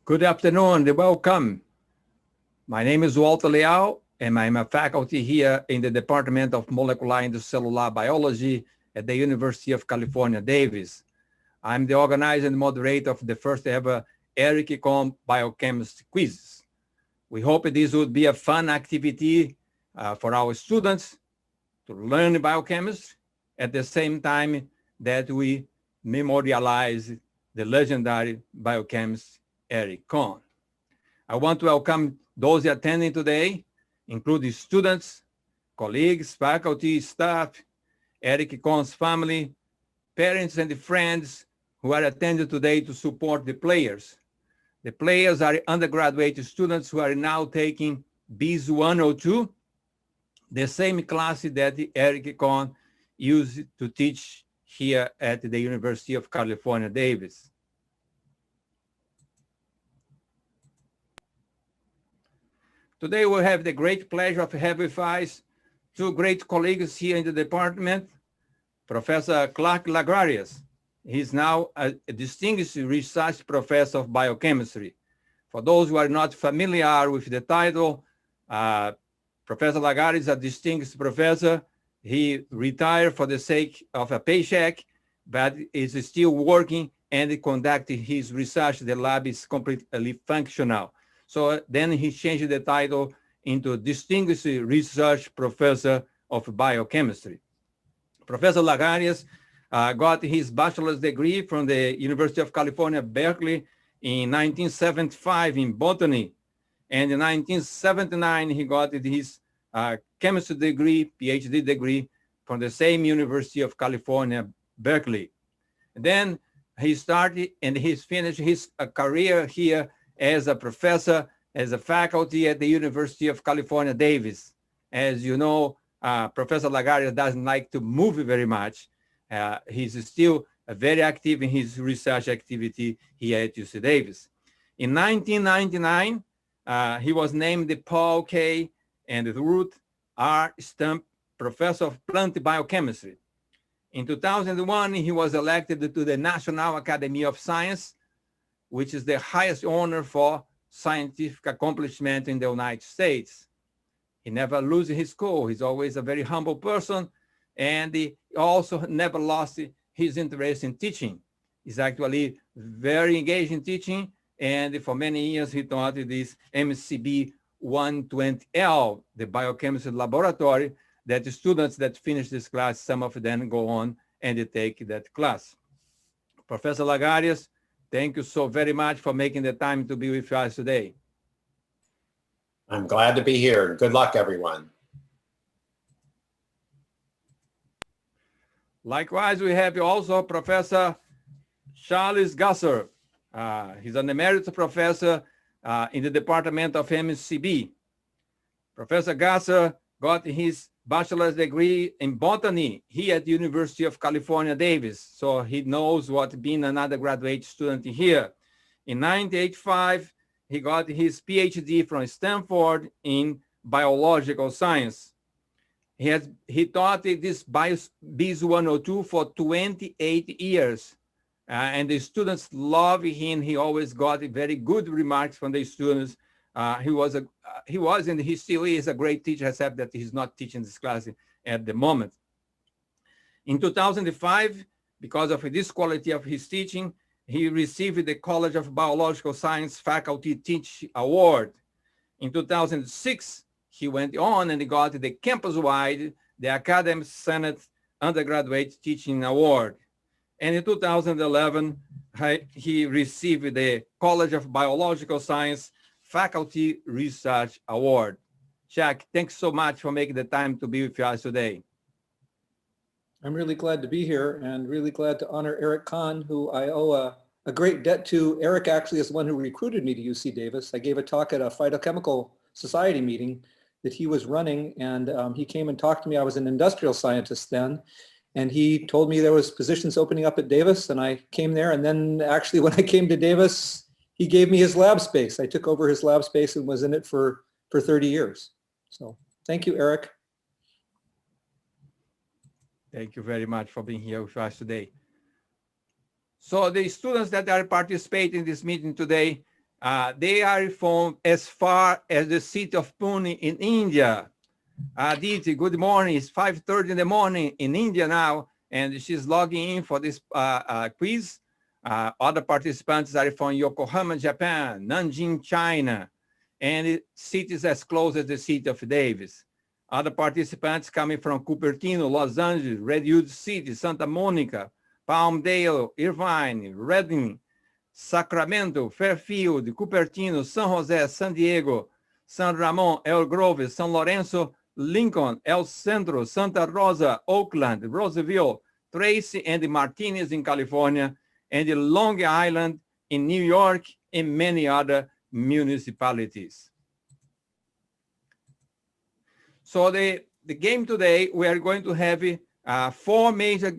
Good afternoon and welcome. My name is Walter Leal, and I'm a faculty here in the Department of Molecular and Cellular Biology at the University of California, Davis. I'm the organizer and moderator of the first ever Eric Conn Biochemistry quizzes. We hope this would be a fun activity for our students to learn biochemistry at the same time that we memorialize the legendary biochemist Eric Conn. I want to welcome those attending today, including students, colleagues, faculty, staff, Eric Conn's family, parents, and friends who are attending today to support the players. The players are undergraduate students who are now taking BIS 102, the same class that Eric Conn used to teach here at the University of California, Davis. Today we have the great pleasure of having with us two great colleagues here in the department, Professor Clark Lagarius. He's now a distinguished research professor of biochemistry. For those who are not familiar with the title, Professor Lagarius is a distinguished professor. He retired for the sake of a paycheck, but is still working and conducting his research. The lab is completely functional. So then he changed the title into Distinguished Research Professor of Biochemistry. Professor Lagarius got his bachelor's degree from the University of California, Berkeley in 1975 in botany. And in 1979, he got his chemistry degree, PhD degree, from the same University of California, Berkeley. And then he started and he's finished his career here as a professor, as a faculty at the University of California, Davis. As you know, Professor Lagarius doesn't like to move very much. He's still very active in his research activity here at UC Davis. In 1999, he was named the Paul K. and Ruth R. Stump Professor of Plant Biochemistry. In 2001, he was elected to the National Academy of Science, which is the highest honor for scientific accomplishment in the United States. He never loses his cool. He's always a very humble person, and he also never lost his interest in teaching. He's actually very engaged in teaching, and for many years he taught this MCB 120L, the biochemistry laboratory, that the students that finish this class, some of them go on and they take that class. Professor Lagarius, thank you so very much for making the time to be with us today. I'm glad to be here. Good luck, everyone. Likewise, we have also Professor Charles Gasser. He's an emeritus professor in the Department of MCB. Professor Gasser got his bachelor's degree in botany here at the University of California, Davis. So he knows what being an undergraduate student here. In 1985, he got his PhD from Stanford in biological science. He taught this BIS 102 for 28 years. And the students love him. He always got very good remarks from the students. He was and he still is a great teacher, except that he's not teaching this class at the moment. In 2005, because of this quality of his teaching, he received the College of Biological Science Faculty Teach Award. In 2006, he went on and got the campus-wide, the Academic Senate Undergraduate Teaching Award. And in 2011, he received the College of Biological Science Faculty Research Award. Jack, thanks so much for making the time to be with us today. I'm really glad to be here and really glad to honor Eric Conn, who I owe a great debt to. Eric actually is the one who recruited me to UC Davis. I gave a talk at a phytochemical society meeting that he was running, and he came and talked to me. I was an industrial scientist then, and he told me there was positions opening up at Davis, and I came there. And then actually when I came to Davis, he gave me his lab space. I took over his lab space and was in it for 30 years. So thank you, Eric. Thank you very much for being here with us today. So the students that are participating in this meeting today, They are from as far as the city of Pune in India. Aditi, good morning. It's 5:30 in the morning in India now, and she's logging in for this quiz. Other participants are from Yokohama, Japan, Nanjing, China, and cities as close as the city of Davis. Other participants coming from Cupertino, Los Angeles, Redwood City, Santa Monica, Palmdale, Irvine, Redding, Sacramento, Fairfield, Cupertino, San Jose, San Diego, San Ramon, El Grove, San Lorenzo, Lincoln, El Centro, Santa Rosa, Oakland, Roseville, Tracy, and Martinez in California, and Long Island in New York, and many other municipalities. So the game today, we are going to have 4 major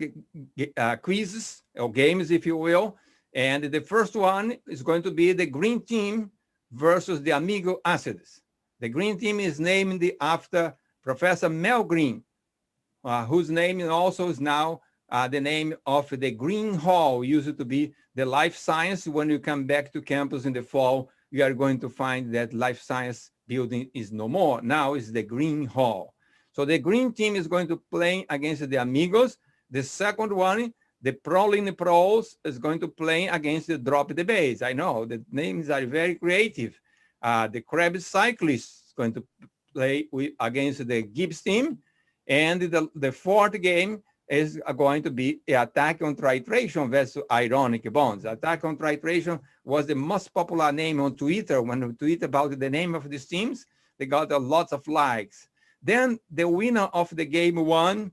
quizzes, or games, if you will. And the first one is going to be the green team versus the amino acids. The green team is named after Professor Mel Green, whose name also is now the name of the Green Hall. Used to be the life science. When you come back to campus in the fall, you are going to find that life science building is no more. Now it's the Green Hall. So the green team is going to play against the amigos. The second one, the proline pros, is going to play against the drop the base. I know the names are very creative. The Krebs cyclist is going to play against the Gibbs team. And the fourth game is going to be attack on titration versus ionic bonds. Attack on titration was the most popular name on Twitter. When we tweet about the name of these teams, they got lots of likes. Then the winner of the game 1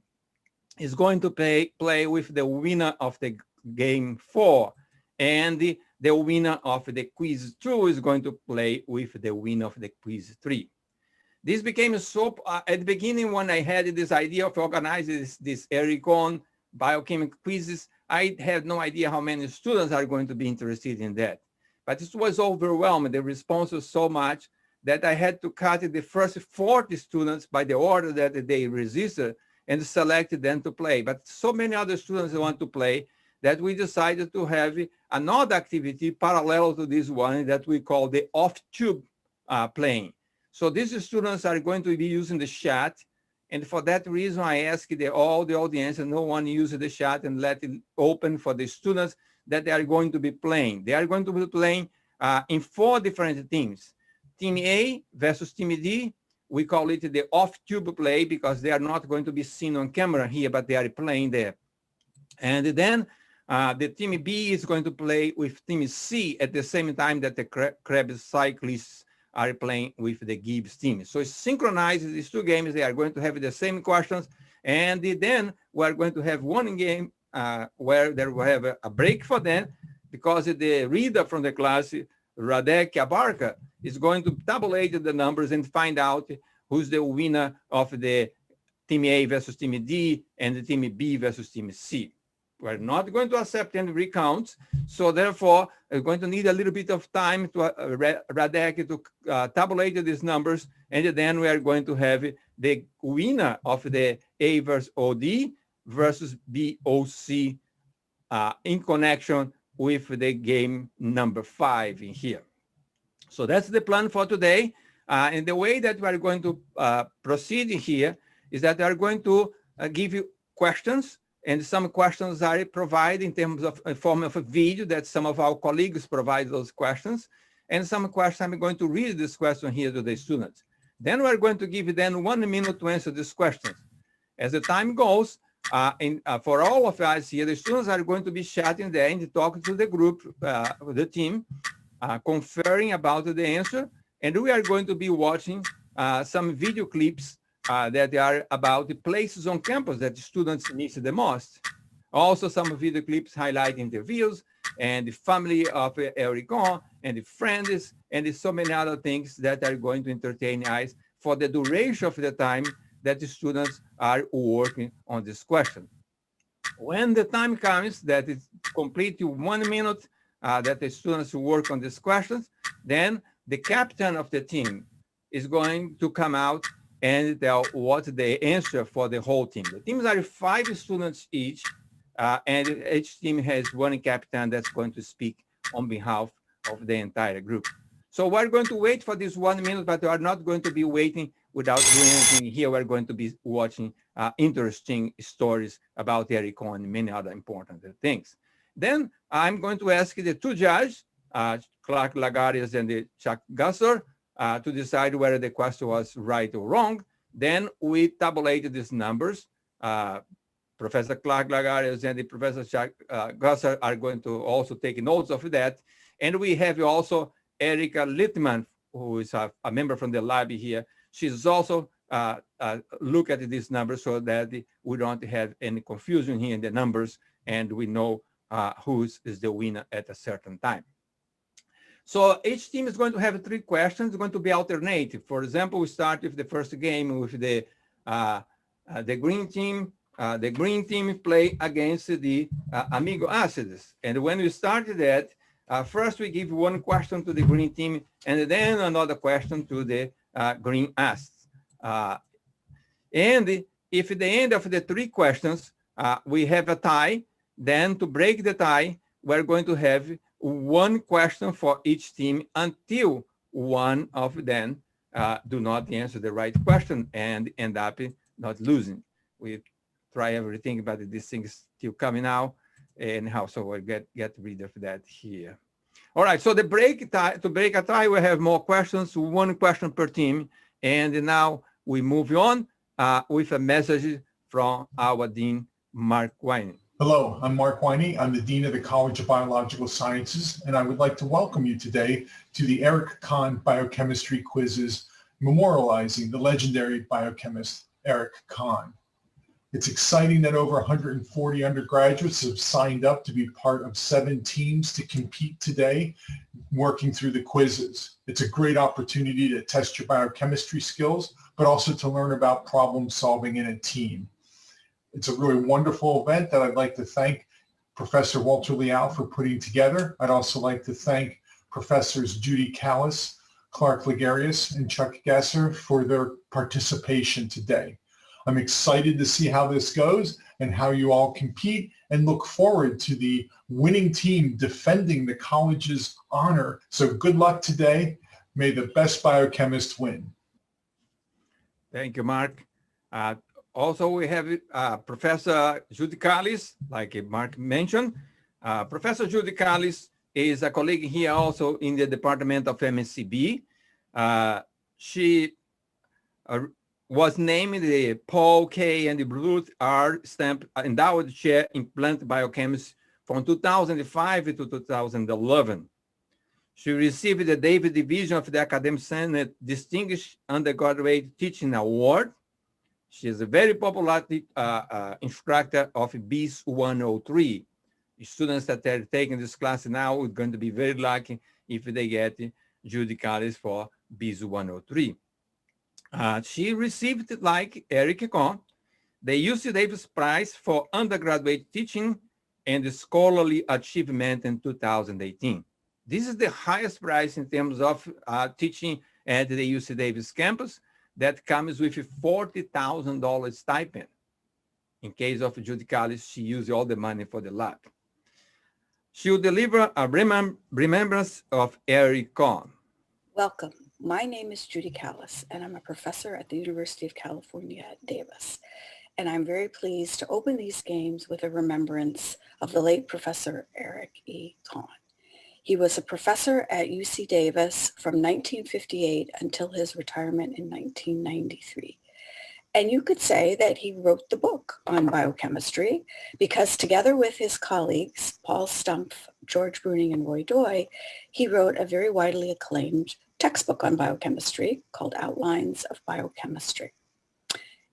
is going to play with the winner of the game 4. And the winner of the quiz 2 is going to play with the winner of the quiz 3. This became so, at the beginning when I had this idea of organizing this Eric Conn biochemical quizzes, I had no idea how many students are going to be interested in that. But it was overwhelming. The response was so much that I had to cut the first 40 students by the order that they registered and selected them to play. But so many other students want to play that we decided to have another activity parallel to this one that we call the off-tube playing. So these students are going to be using the chat. And for that reason, I asked all the audience and no one use the chat and let it open for the students that they are going to be playing. They are going to be playing in 4 different teams. Team A versus Team D, we call it the off-tube play because they are not going to be seen on camera here, but they are playing there. And then the Team B is going to play with Team C at the same time that the Krebs cyclists are playing with the Gibbs team. So it synchronizes these 2 games. They are going to have the same questions. And then we're going to have one game where there will have a break for them because the reader from the class, Radek Abarka, is going to tabulate the numbers and find out who's the winner of the Team A versus Team D and the Team B versus Team C. We're not going to accept any recounts. So therefore, we're going to need a little bit of time to Radek to tabulate these numbers. And then we are going to have the winner of the A versus OD versus BOC in connection with the game number 5 in here. So that's the plan for today. And the way that we are going to proceed here is that we are going to give you questions. And some questions are provided in terms of a form of a video that some of our colleagues provide those questions. And some questions, I'm going to read this question here to the students. Then we're going to give them 1 minute to answer these questions. As the time goes, for all of us here, the students are going to be chatting there and talking to the group, the team, conferring about the answer. And we are going to be watching some video clips that are about the places on campus that the students miss the most. Also, some video clips highlight interviews and the family of Eric Conn and the friends and so many other things that are going to entertain us for the duration of the time that the students are working on this question. When the time comes that it's complete 1 minute that the students work on these questions, then the captain of the team is going to come out and tell what the answer for the whole team. The teams are 5 students each, and each team has 1 captain that's going to speak on behalf of the entire group. So we're going to wait for this 1 minute, but we are not going to be waiting without doing anything here. We're going to be watching interesting stories about Eric Conn and many other important things. Then I'm going to ask the two judges, Clark Lagarius and Chuck Gusser, to decide whether the question was right or wrong. Then we tabulate these numbers. Professor Clark Lagarius and Professor Chuck Gusser are going to also take notes of that. And we have also Erika Littman, who is a member from the lab here. She's also look at these numbers so that we don't have any confusion here in the numbers, and we know who is the winner at a certain time. So each team is going to have 3 questions. It's going to be alternative. For example, we start with the first game with the green team. The green team play against the amino acids. And when we started that, first we give 1 question to the green team, and then another question to the green acids. And if at the end of the 3 questions, we have a tie, then to break the tie, we're going to have 1 question for each team until one of them do not answer the right question and end up not losing. We try everything, but this thing is still coming out, and how so we'll get rid of that here. All right, so to break a tie, we have more questions, 1 question per team, and now we move on with a message from our Dean, Mark Winey. Hello, I'm Mark Winey. I'm the Dean of the College of Biological Sciences, and I would like to welcome you today to the Eric Conn Biochemistry Quizzes memorializing the legendary biochemist Eric Conn. It's exciting that over 140 undergraduates have signed up to be part of 7 teams to compete today, working through the quizzes. It's a great opportunity to test your biochemistry skills, but also to learn about problem solving in a team. It's a really wonderful event that I'd like to thank Professor Walter Leal for putting together. I'd also like to thank Professors Judy Callis, Clark Lagarius, and Chuck Gasser for their participation today. I'm excited to see how this goes and how you all compete, and look forward to the winning team defending the college's honor. So good luck today. May the best biochemist win. Thank you, Mark. Also, we have Professor Judy Callis, like Mark mentioned. Professor Judy Callis is a colleague here also in the Department of MSCB. She was named the Paul K. and the Bruce R. Stamp Endowed Chair in Plant Biochemistry from 2005 to 2011. She received the David Division of the Academic Senate Distinguished Undergraduate Teaching Award. She is a very popular instructor of BIS 103. Students that are taking this class now are going to be very lucky if they get Judy Callis for BIS 103. She received, like Eric Conn, the UC Davis Prize for Undergraduate Teaching and Scholarly Achievement in 2018. This is the highest prize in terms of teaching at the UC Davis campus. That comes with a $40,000 stipend. In case of Judy Callis, she used all the money for the lab. She will deliver a remembrance of Eric Conn. Welcome. My name is Judy Callis, and I'm a professor at the University of California at Davis. And I'm very pleased to open these games with a remembrance of the late Professor Eric E. Conn. He was a professor at UC Davis from 1958 until his retirement in 1993. And you could say that he wrote the book on biochemistry because together with his colleagues, Paul Stumpf, George Bruning, and Roy Doy, he wrote a very widely acclaimed textbook on biochemistry called Outlines of Biochemistry.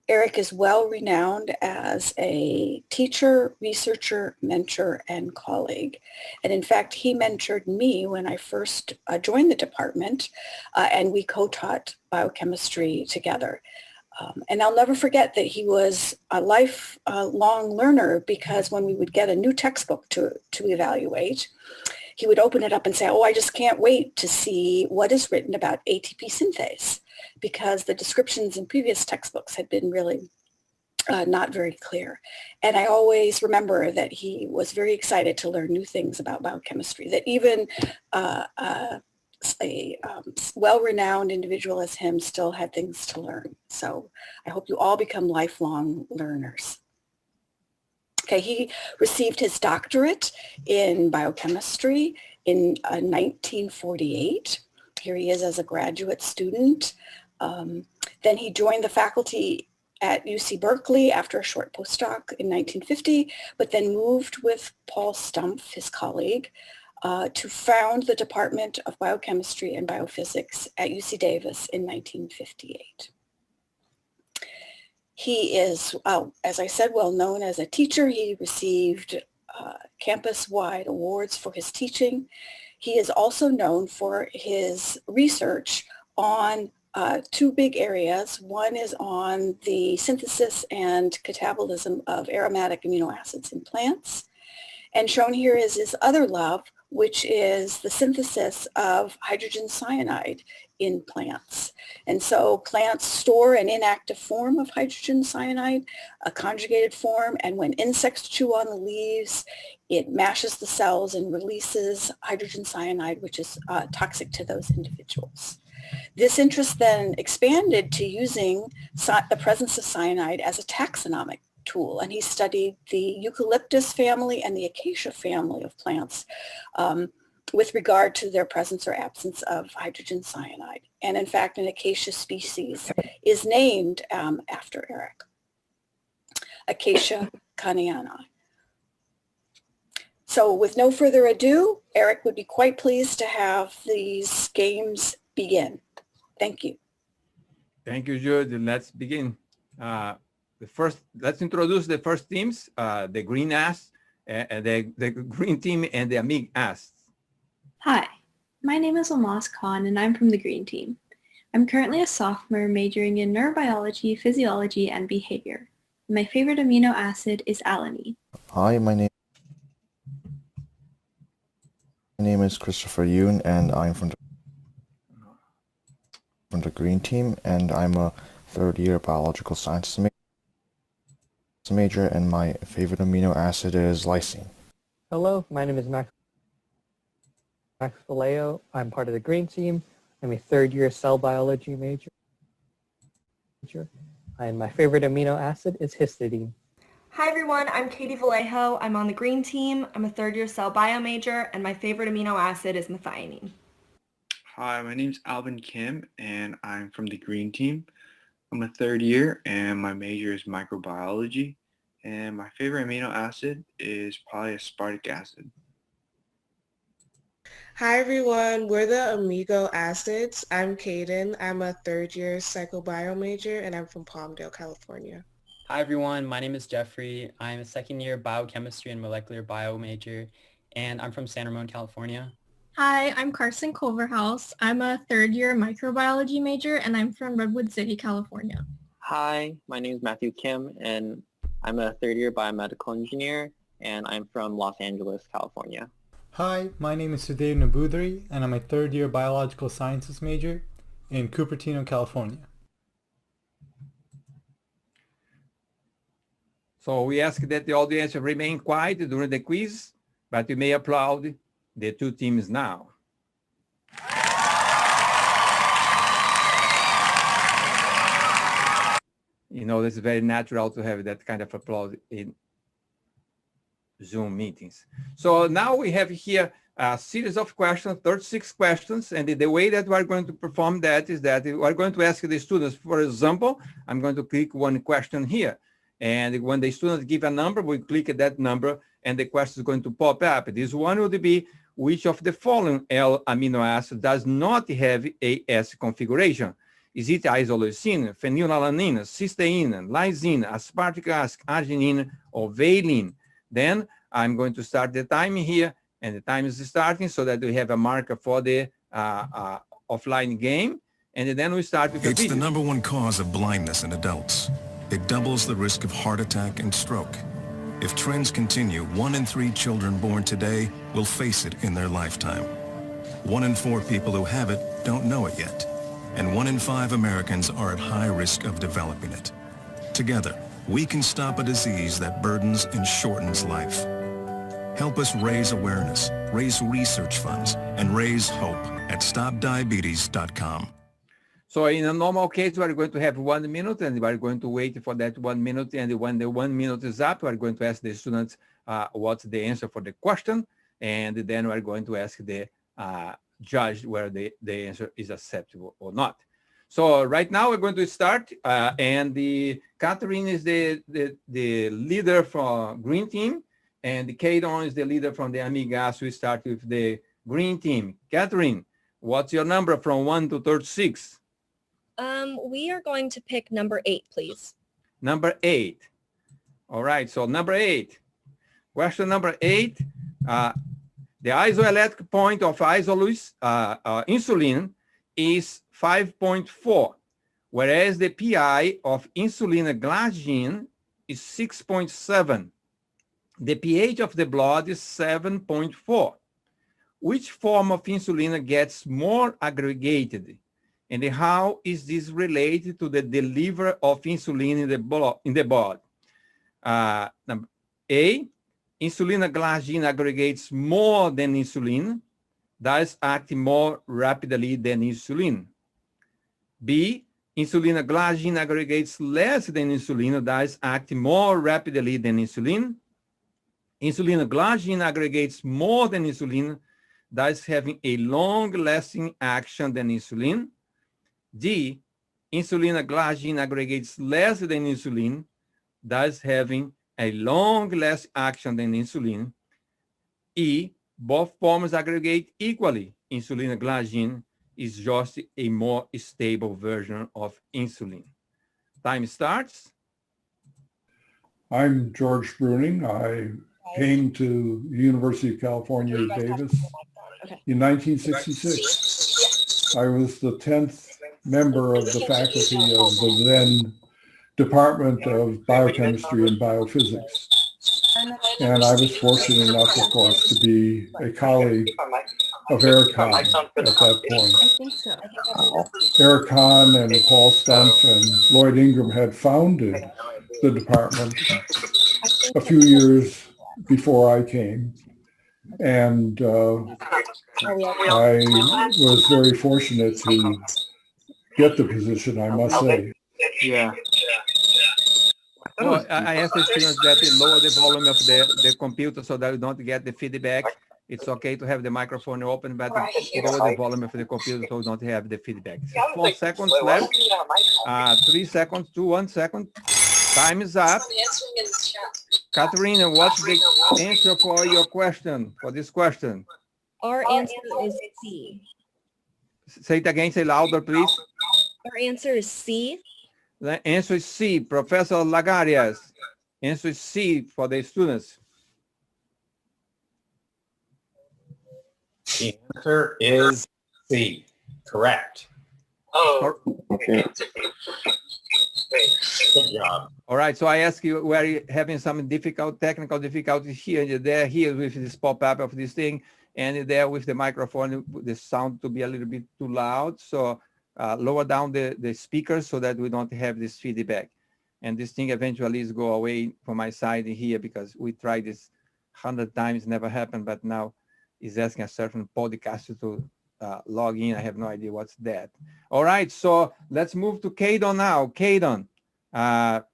Eric is well renowned as a teacher, researcher, mentor, and colleague. And in fact, he mentored me when I first joined the department, and we co-taught biochemistry together. And I'll never forget that he was a lifelong learner, because when we would get a new textbook to evaluate, he would open it up and say, oh, I just can't wait to see what is written about ATP synthase, because the descriptions in previous textbooks had been really not very clear. And I always remember that he was very excited to learn new things about biochemistry, that even well-renowned individual as him still had things to learn. So I hope you all become lifelong learners. Okay, he received his doctorate in biochemistry in 1948. Here he is as a graduate student. Then he joined the faculty at UC Berkeley after a short postdoc in 1950, but then moved with Paul Stumpf, his colleague, to found the Department of Biochemistry and Biophysics at UC Davis in 1958. He is, as I said, well known as a teacher. He received campus-wide awards for his teaching. He is also known for his research on two big areas. One is on the synthesis and catabolism of aromatic amino acids in plants. And shown here is his other love, which is the synthesis of hydrogen cyanide in plants. And so plants store an inactive form of hydrogen cyanide, a conjugated form, and when insects chew on the leaves, it mashes the cells and releases hydrogen cyanide, which is toxic to those individuals. This interest then expanded to using the presence of cyanide as a taxonomic tool, and he studied the eucalyptus family and the acacia family of plants with regard to their presence or absence of hydrogen cyanide. And in fact, an acacia species is named after Eric, Acacia conniana. So with no further ado, Eric would be quite pleased to have these games begin. Thank you. Thank you, Jude. Let's begin. Let's introduce the first teams, the green ass, the green team and the Amig ass. Hi, my name is Conn and I'm from the green team. I'm currently a sophomore majoring in neurobiology, physiology, and behavior. My favorite amino acid is alanine. Hi, my name is Christopher Yoon and I'm from the green team, and I'm a third-year biological sciences major, and my favorite amino acid is lysine. Hello, my name is Max Vallejo. I'm part of the green team. I'm a third-year cell biology major, and my favorite amino acid is histidine. Hi everyone, I'm Katie Vallejo. I'm on the green team. I'm a third-year cell bio major, and my favorite amino acid is methionine. Hi, my name's Alvin Kim, and I'm from the green team. I'm a third year, and my major is microbiology, and my favorite amino acid is polyaspartic acid. Hi everyone, we're the Amigo Acids. I'm Kaden. I'm a third year psychobio major, and I'm from Palmdale, California. Hi everyone, my name is Jeffrey. I'm a second year biochemistry and molecular bio major, and I'm from San Ramon, California. Hi, I'm Carson Culverhouse. I'm a third-year microbiology major, and I'm from Redwood City, California. Hi, my name is Matthew Kim, and I'm a third-year biomedical engineer, and I'm from Los Angeles, California. Hi, my name is Sudev Nabudri, and I'm a third-year biological sciences major in Cupertino, California. So we ask that the audience remain quiet during the quiz, but you may applaud the two teams now. You know, it's very natural to have that kind of applause in Zoom meetings. So now we have here a series of questions, 36 questions, and the way that we're going to perform that is that we're going to ask the students, for example, I'm going to click one question here. And when the students give a number, we click at that number and the question is going to pop up. This one would be, which of the following L amino acid does not have a S configuration? Is it isoleucine, phenylalanine, cysteine, lysine, aspartic acid, arginine, or valine? Then I'm going to start the time here, and the time is starting so that we have a marker for the offline game. And then we start with the video. It's the number one cause of blindness in adults. It doubles the risk of heart attack and stroke. If trends continue, 1 in 3 children born today will face it in their lifetime. 1 in 4 people who have it don't know it yet. And 1 in 5 Americans are at high risk of developing it. Together, we can stop a disease that burdens and shortens life. Help us raise awareness, raise research funds, and raise hope at stopdiabetes.com. So in a normal case, we are going to have 1 minute, and we are going to wait for that 1 minute. And when the 1 minute is up, we are going to ask the students what's the answer for the question. And then we are going to ask the judge whether the answer is acceptable or not. So right now we're going to start, and Catherine is the leader for green team, and Kaydon is the leader from the Amigas. We start with the green team. Catherine, what's your number from 1 to 36? We are going to pick number 8, please. Number 8. All right, so number 8. Question number 8. The isoelectric point of insulin is 5.4, whereas the pI of insulin glargine is 6.7. The pH of the blood is 7.4. Which form of insulin gets more aggregated? And how is this related to the delivery of insulin in the body? Number A, insulin glargine aggregates more than insulin, thus acting more rapidly than insulin. B, insulin glargine aggregates less than insulin, thus acting more rapidly than insulin. Insulin glargine aggregates more than insulin, thus having a long-lasting action than insulin. D, insulin glargine aggregates less than insulin, thus having a long-lasting action than insulin. E, both forms aggregate equally. Insulin glargine is just a more stable version of insulin. Time starts. I'm George Bruning. I came to the University of California, Davis in 1966. I was the 10th member of the faculty of the then Department of Biochemistry and Biophysics. And I was fortunate enough, of course, to be a colleague of Eric Conn at that point. Eric Conn and Paul Stumpf and Lloyd Ingram had founded the department a few years before I came. And I was very fortunate to get the position, I must say. Yeah. Well, I asked the students that they lower the volume of the computer so that we don't get the feedback. It's okay to have the microphone open, but lower the volume of the computer so we don't have the feedback. 4 seconds left. 3 seconds to 1 second. Time is up. Catherine, what's the answer for your question, for this question? Our answer is C. Say it again, say louder, please. Our answer is C. The answer is C. Professor Lagarias. Answer is C for the students. The answer is C. Correct. Oh, okay. Good job. All right, so I ask you, we're having some technical difficulties here and there, here with this pop-up of this thing, and there with the microphone, the sound to be a little bit too loud. So lower down the speakers so that we don't have this feedback. And this thing eventually is go away from my side here because we tried this 100 times, never happened, but now it's asking a certain podcaster to log in. I have no idea what's that. All right, so let's move to Kaydon now. Kaydon,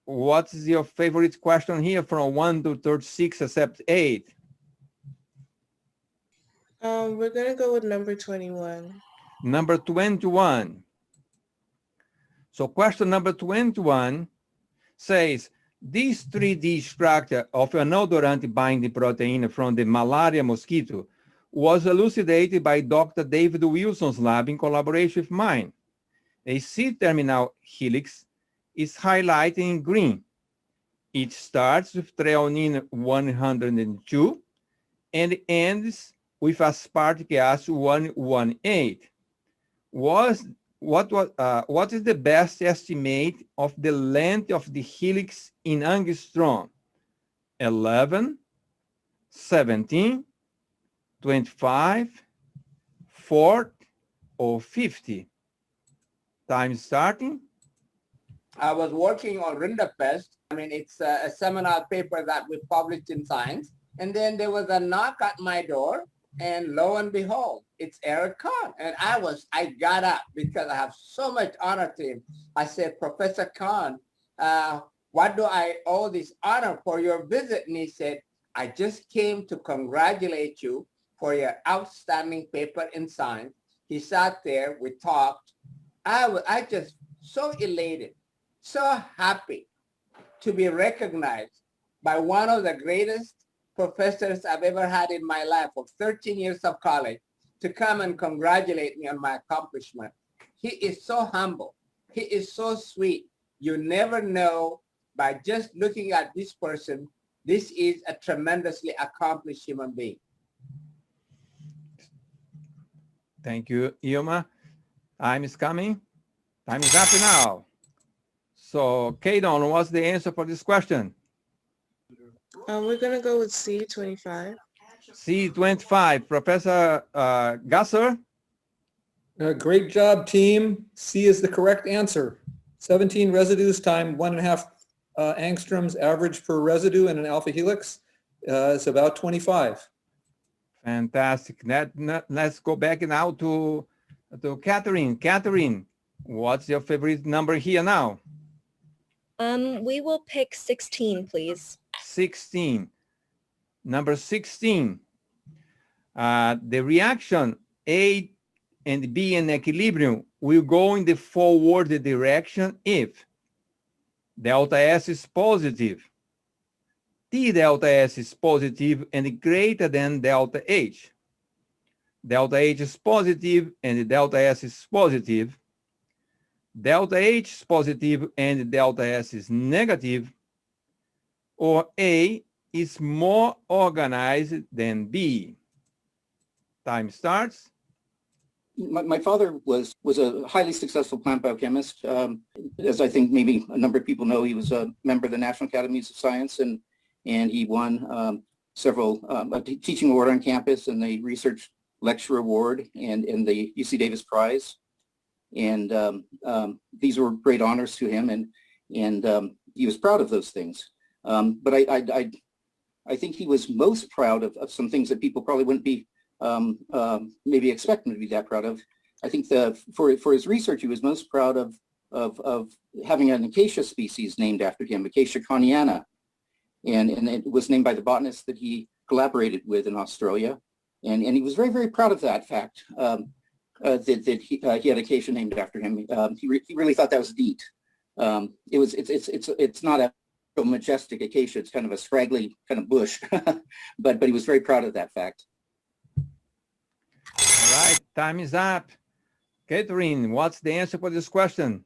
what is your favorite question here from 1 to 36 except 8? We're going to go with number 21. Number 21. So question number 21 says, this 3D structure of an odorant binding protein from the malaria mosquito was elucidated by Dr. David Wilson's lab in collaboration with mine. A C-terminal helix is highlighted in green. It starts with threonine 102 and ends with aspartic acid 118. What is the best estimate of the length of the helix in angstrom? 11, 17, 25, 4, or 50? Time starting. I was working on rinderpest. I mean, it's a seminal paper that we published in Science. And then there was a knock at my door, and lo and behold, it's Eric Conn. And I got up because I have so much honor to him. I said, Professor Conn, what do I owe this honor for your visit? And he said, I just came to congratulate you for your outstanding paper in science. He sat there, we talked. I just so elated, so happy to be recognized by one of the greatest professors I've ever had in my life of 13 years of college to come and congratulate me on my accomplishment. He is so humble. He is so sweet. You never know by just looking at this person, this is a tremendously accomplished human being. Thank you, Ilma. Time is coming. Time is up now. So, Kadon, what's the answer for this question? We're going to go with C25. C25. Professor Gasser? Great job, team. C is the correct answer. 17 residues times 1.5 angstroms average per residue in an alpha helix is about 25. Fantastic. Let's go back now to Catherine. Catherine, what's your favorite number here now? We will pick 16, please. 16. Number 16. The reaction A and B in equilibrium will go in the forward direction if delta S is positive, T delta S is positive and greater than delta H. Delta H is positive and delta S is positive. Delta H is positive and delta S is negative, or A is more organized than B. Time starts. My father was a highly successful plant biochemist. As I think maybe a number of people know, he was a member of the National Academies of Science, and he won several a teaching award on campus and the research lecture award and the UC Davis Prize. And these were great honors to him, and he was proud of those things. But I think he was most proud of some things that people probably wouldn't be maybe expect him to be that proud of. I think for his research, he was most proud of having an acacia species named after him, Acacia conniana, and it was named by the botanist that he collaborated with in Australia, and he was very, very proud of that fact, that he had acacia named after him. He really thought that was neat. It's not a majestic acacia; it's kind of a scraggly kind of bush, but he was very proud of that fact. All right, time is up. Catherine, what's the answer for this question?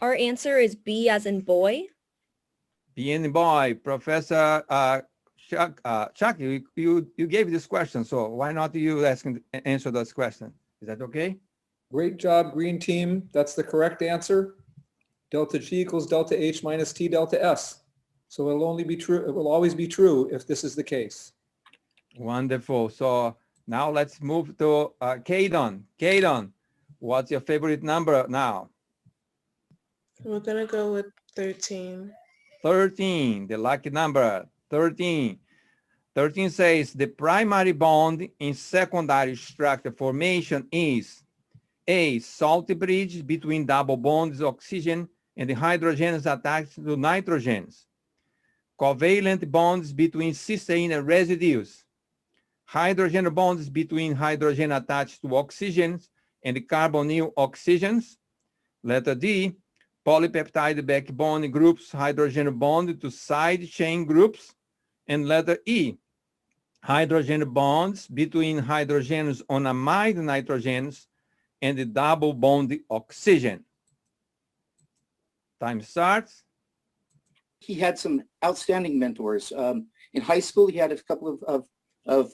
Our answer is B as in boy. B and boy. Professor Chuck, you gave this question, so why not you answer this question? Is that okay? Great job, green team. That's the correct answer. Delta G equals delta H minus T delta S. So it will always be true if this is the case. Wonderful. So now let's move to Kadon. Kadon, what's your favorite number now? We're going to go with 13. 13, the lucky number, 13. 13 says the primary bond in secondary structure formation is A, salty bridge between double bonds oxygen and the hydrogens attached to nitrogens. Covalent bonds between cysteine residues. Hydrogen bonds between hydrogen attached to oxygens and carbonyl oxygens. Letter D, polypeptide backbone groups hydrogen bond to side chain groups. And letter E, hydrogen bonds between hydrogens on amide nitrogens and the double bond oxygen. Time starts. He had some outstanding mentors. In high school, he had a couple of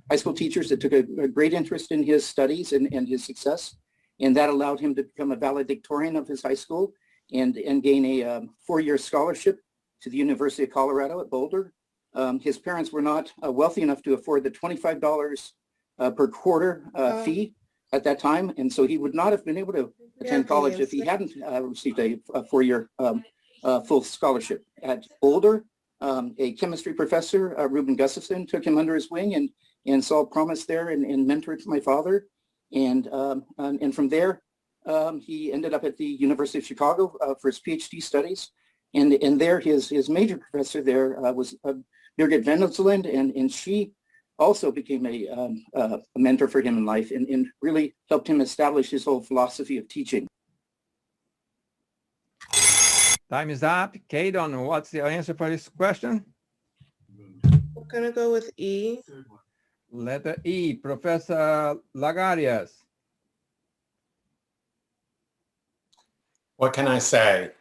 high school teachers that took a great interest in his studies and his success, and that allowed him to become a valedictorian of his high school and gain a 4-year scholarship to the University of Colorado at Boulder. His parents were not wealthy enough to afford the $25 per quarter fee at that time, and so he would not have been able to attend college if he hadn't received a 4-year full scholarship at Boulder. a chemistry professor, Ruben Gustafson, took him under his wing and saw promise there and mentored my father. And from there, he ended up at the University of Chicago for his PhD studies. And there, his major professor there was Birgit Vendelslund, and she also became a mentor for him in life and really helped him establish his whole philosophy of teaching. Time is up. Caden, what's the answer for this question? We're going to go with E. Letter E, Professor Lagarias. What can I say?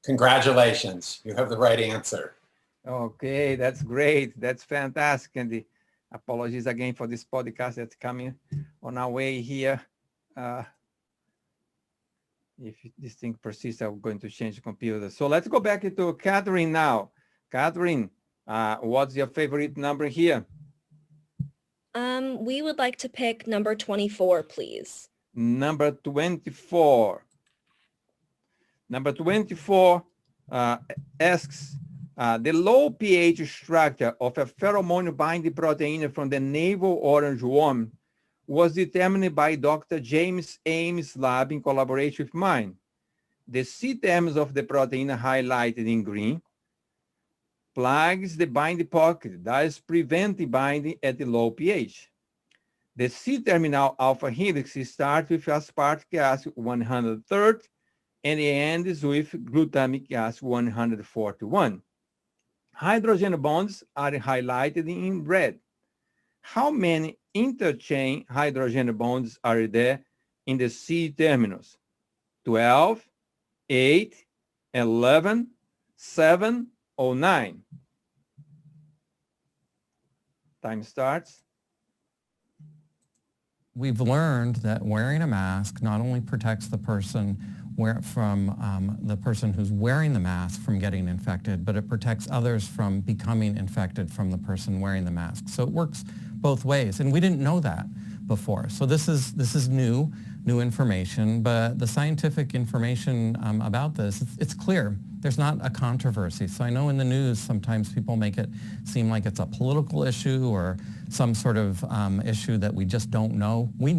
Congratulations, you have the right answer. Okay, that's great. That's fantastic. And the apologies again for this podcast that's coming on our way here. If this thing persists, I'm going to change the computer. So let's go back to Catherine now. Catherine, what's your favorite number here? We would like to pick number 24, please. Number 24. Number 24 asks, the low pH structure of a pheromone-binding protein from the navel orange worm was determined by Dr. James Ames' lab in collaboration with mine. The C-terms of the protein highlighted in green plugs the binding pocket, thus preventing binding at the low pH. The C-terminal alpha helix starts with aspartic acid 130 and ends with glutamic acid 141. Hydrogen bonds are highlighted in red. How many interchain hydrogen bonds are there in the C-terminals? 12, 8, 11, 7, or 9? Time starts. We've learned that wearing a mask not only protects the person from the person who's wearing the mask from getting infected, but it protects others from becoming infected from the person wearing the mask. So it works both ways, and we didn't know that before. So this is new information, but the scientific information about this, it's clear. There's not a controversy. So I know in the news sometimes people make it seem like it's a political issue or some sort of issue that we just don't know. We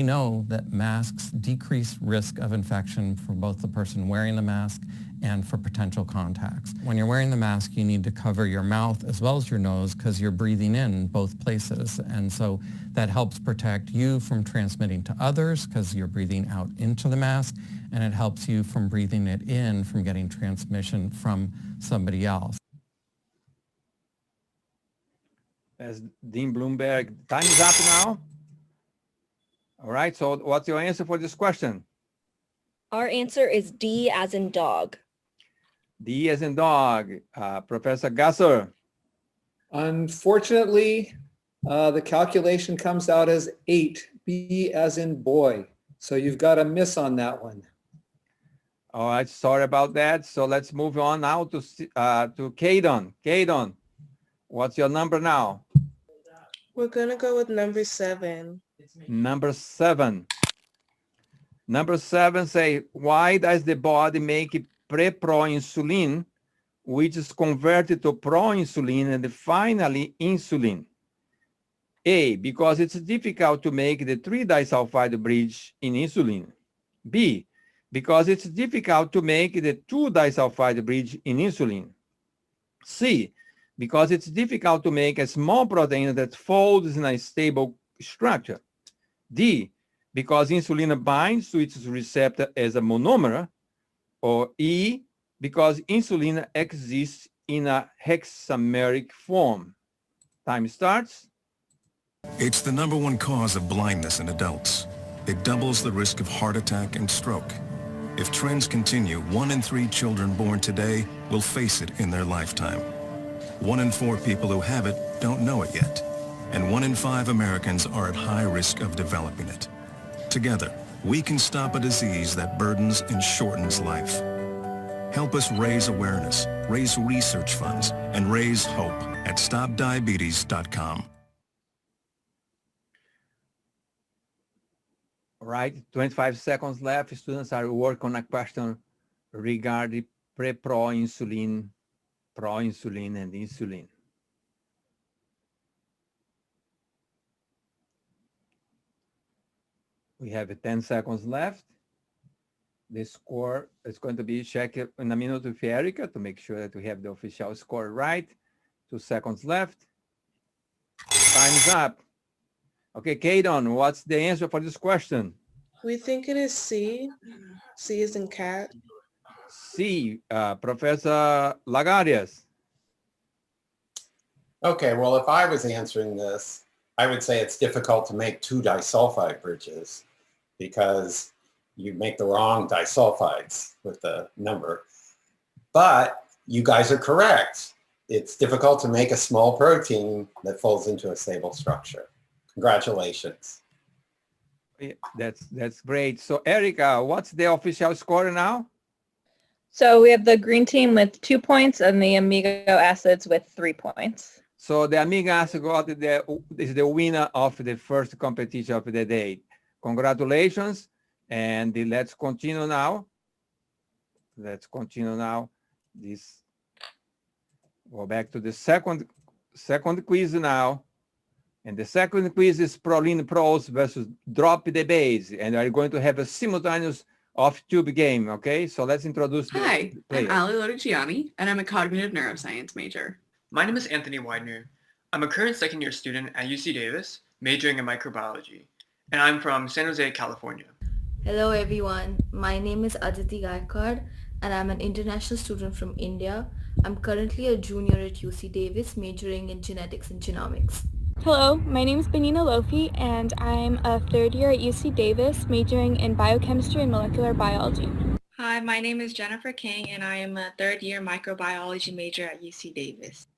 know that masks decrease risk of infection for both the person wearing the mask and for potential contacts. When you're wearing the mask, you need to cover your mouth as well as your nose because you're breathing in both places. And so that helps protect you from transmitting to others because you're breathing out into the mask, and it helps you from breathing it in from getting transmission from somebody else. As Dean Bloomberg, time is up now. All right, so what's your answer for this question? Our answer is D as in dog. D as in dog. Professor Gasser. Unfortunately, the calculation comes out as 8, B as in boy. So you've got a miss on that one. All right, sorry about that. So let's move on now to Caden. Caden, what's your number now? We're going to go with number 7. Number 7. Number 7 say, why does the body make pre-proinsulin, which is converted to proinsulin and finally insulin? A, because it's difficult to make the 3-disulfide bridge in insulin. B, because it's difficult to make the 2-disulfide bridge in insulin. C, because it's difficult to make a small protein that folds in a stable structure. D, because insulin binds to its receptor as a monomer. Or E, because insulin exists in a hexameric form. Time starts. It's the #1 cause of blindness in adults. It doubles the risk of heart attack and stroke. If trends continue, 1 in 3 children born today will face it in their lifetime. 1 in 4 people who have it don't know it yet. And 1 in 5 Americans are at high risk of developing it. Together, we can stop a disease that burdens and shortens life. Help us raise awareness, raise research funds, and raise hope at stopdiabetes.com. All right, 25 seconds left. Students are working on a question regarding pre-proinsulin proinsulin and insulin. We have 10 seconds left. The score is going to be checked in a minute with Erica to make sure that we have the official score right. 2 seconds left. Time's up. Okay, Kadon, what's the answer for this question? We think it is C. C is in cat. C, Professor Lagarias. Okay, well, if I was answering this, I would say it's difficult to make 2 disulfide bridges because you make the wrong disulfides with the number. But you guys are correct. It's difficult to make a small protein that folds into a stable structure. Congratulations. That's great. So Erica, what's the official score now? So we have the green team with 2 points and the amino acids with 3 points. So the amino acid is the winner of the first competition of the day. Congratulations. And let's continue now. Let's continue now. Go back to the second quiz now. And the second quiz is proline pros versus drop the base. And we're going to have a simultaneous off-tube game, okay? So let's introduce the Hi, players. I'm Ali Lodigiani, and I'm a cognitive neuroscience major. My name is Anthony Widener. I'm a current second-year student at UC Davis, majoring in microbiology, and I'm from San Jose, California. Hello everyone, my name is Aditi Gaikwad and I'm an international student from India. I'm currently a junior at UC Davis majoring in genetics and genomics. Hello, my name is Benina Lofi and I'm a third year at UC Davis majoring in biochemistry and molecular biology. Hi, my name is Jennifer King and I am a third year microbiology major at UC Davis.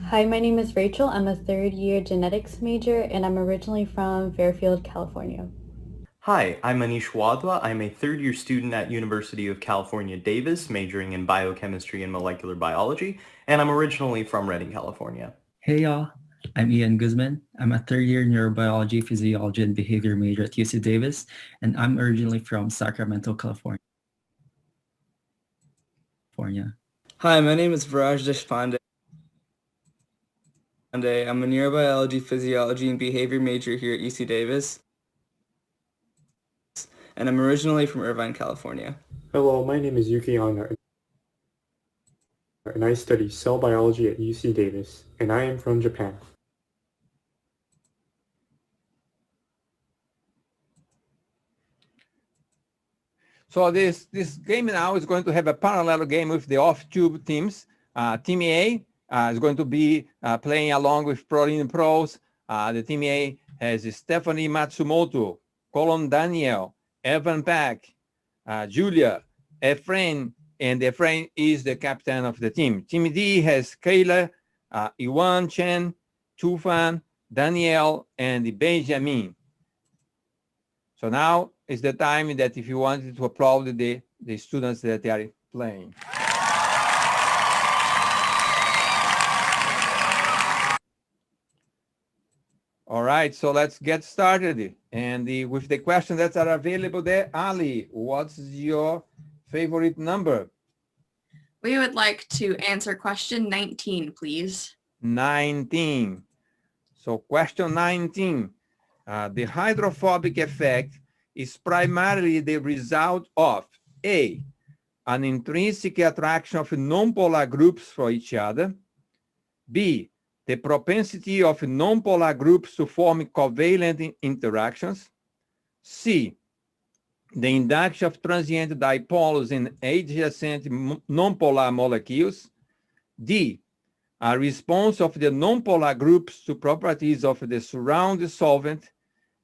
Hi, my name is Rachel. I'm a third year genetics major and I'm originally from Fairfield, California. Hi, I'm Manish Wadhwa. I'm a third-year student at University of California, Davis, majoring in biochemistry and molecular biology, and I'm originally from Redding, California. Hey y'all, I'm Ian Guzman. I'm a third-year neurobiology, physiology, and behavior major at UC Davis, and I'm originally from Sacramento, California. Hi, my name is Viraj Deshpande. I'm a neurobiology, physiology, and behavior major here at UC Davis. And I'm originally from Irvine, California. Hello, my name is Yuki Anna, and I study cell biology at UC Davis, and I am from Japan. So this game now is going to have a parallel game with the off-tube teams. Team A is going to be playing along with Proline Pros. The Team A has Stephanie Matsumoto, Colin Daniel, Evan Pack, Julia, Efrain, and Efrain is the captain of the team. Team D has Kayla, Iwan Chen, Tufan, Danielle, and Benjamin. So now is the time that if you wanted to applaud the students that they are playing. All right, so let's get started. And with the questions that are available there, Ali, what's your favorite number? We would like to answer question 19, please. 19. So question 19. The hydrophobic effect is primarily the result of A, an intrinsic attraction of non-polar groups for each other, B, the propensity of non-polar groups to form covalent interactions, C, the induction of transient dipoles in adjacent non-polar molecules, D, a response of the non-polar groups to properties of the surrounding solvent,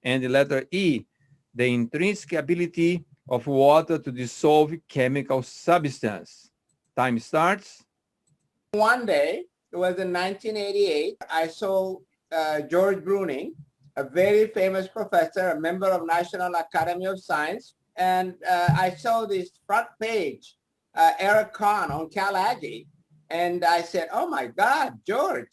and the letter E, the intrinsic ability of water to dissolve chemical substance. Time starts. One day, it was in 1988, I saw George Bruning, a very famous professor, a member of National Academy of Science, and I saw this front page, Eric Conn on CalAgi, and I said, oh my God, George.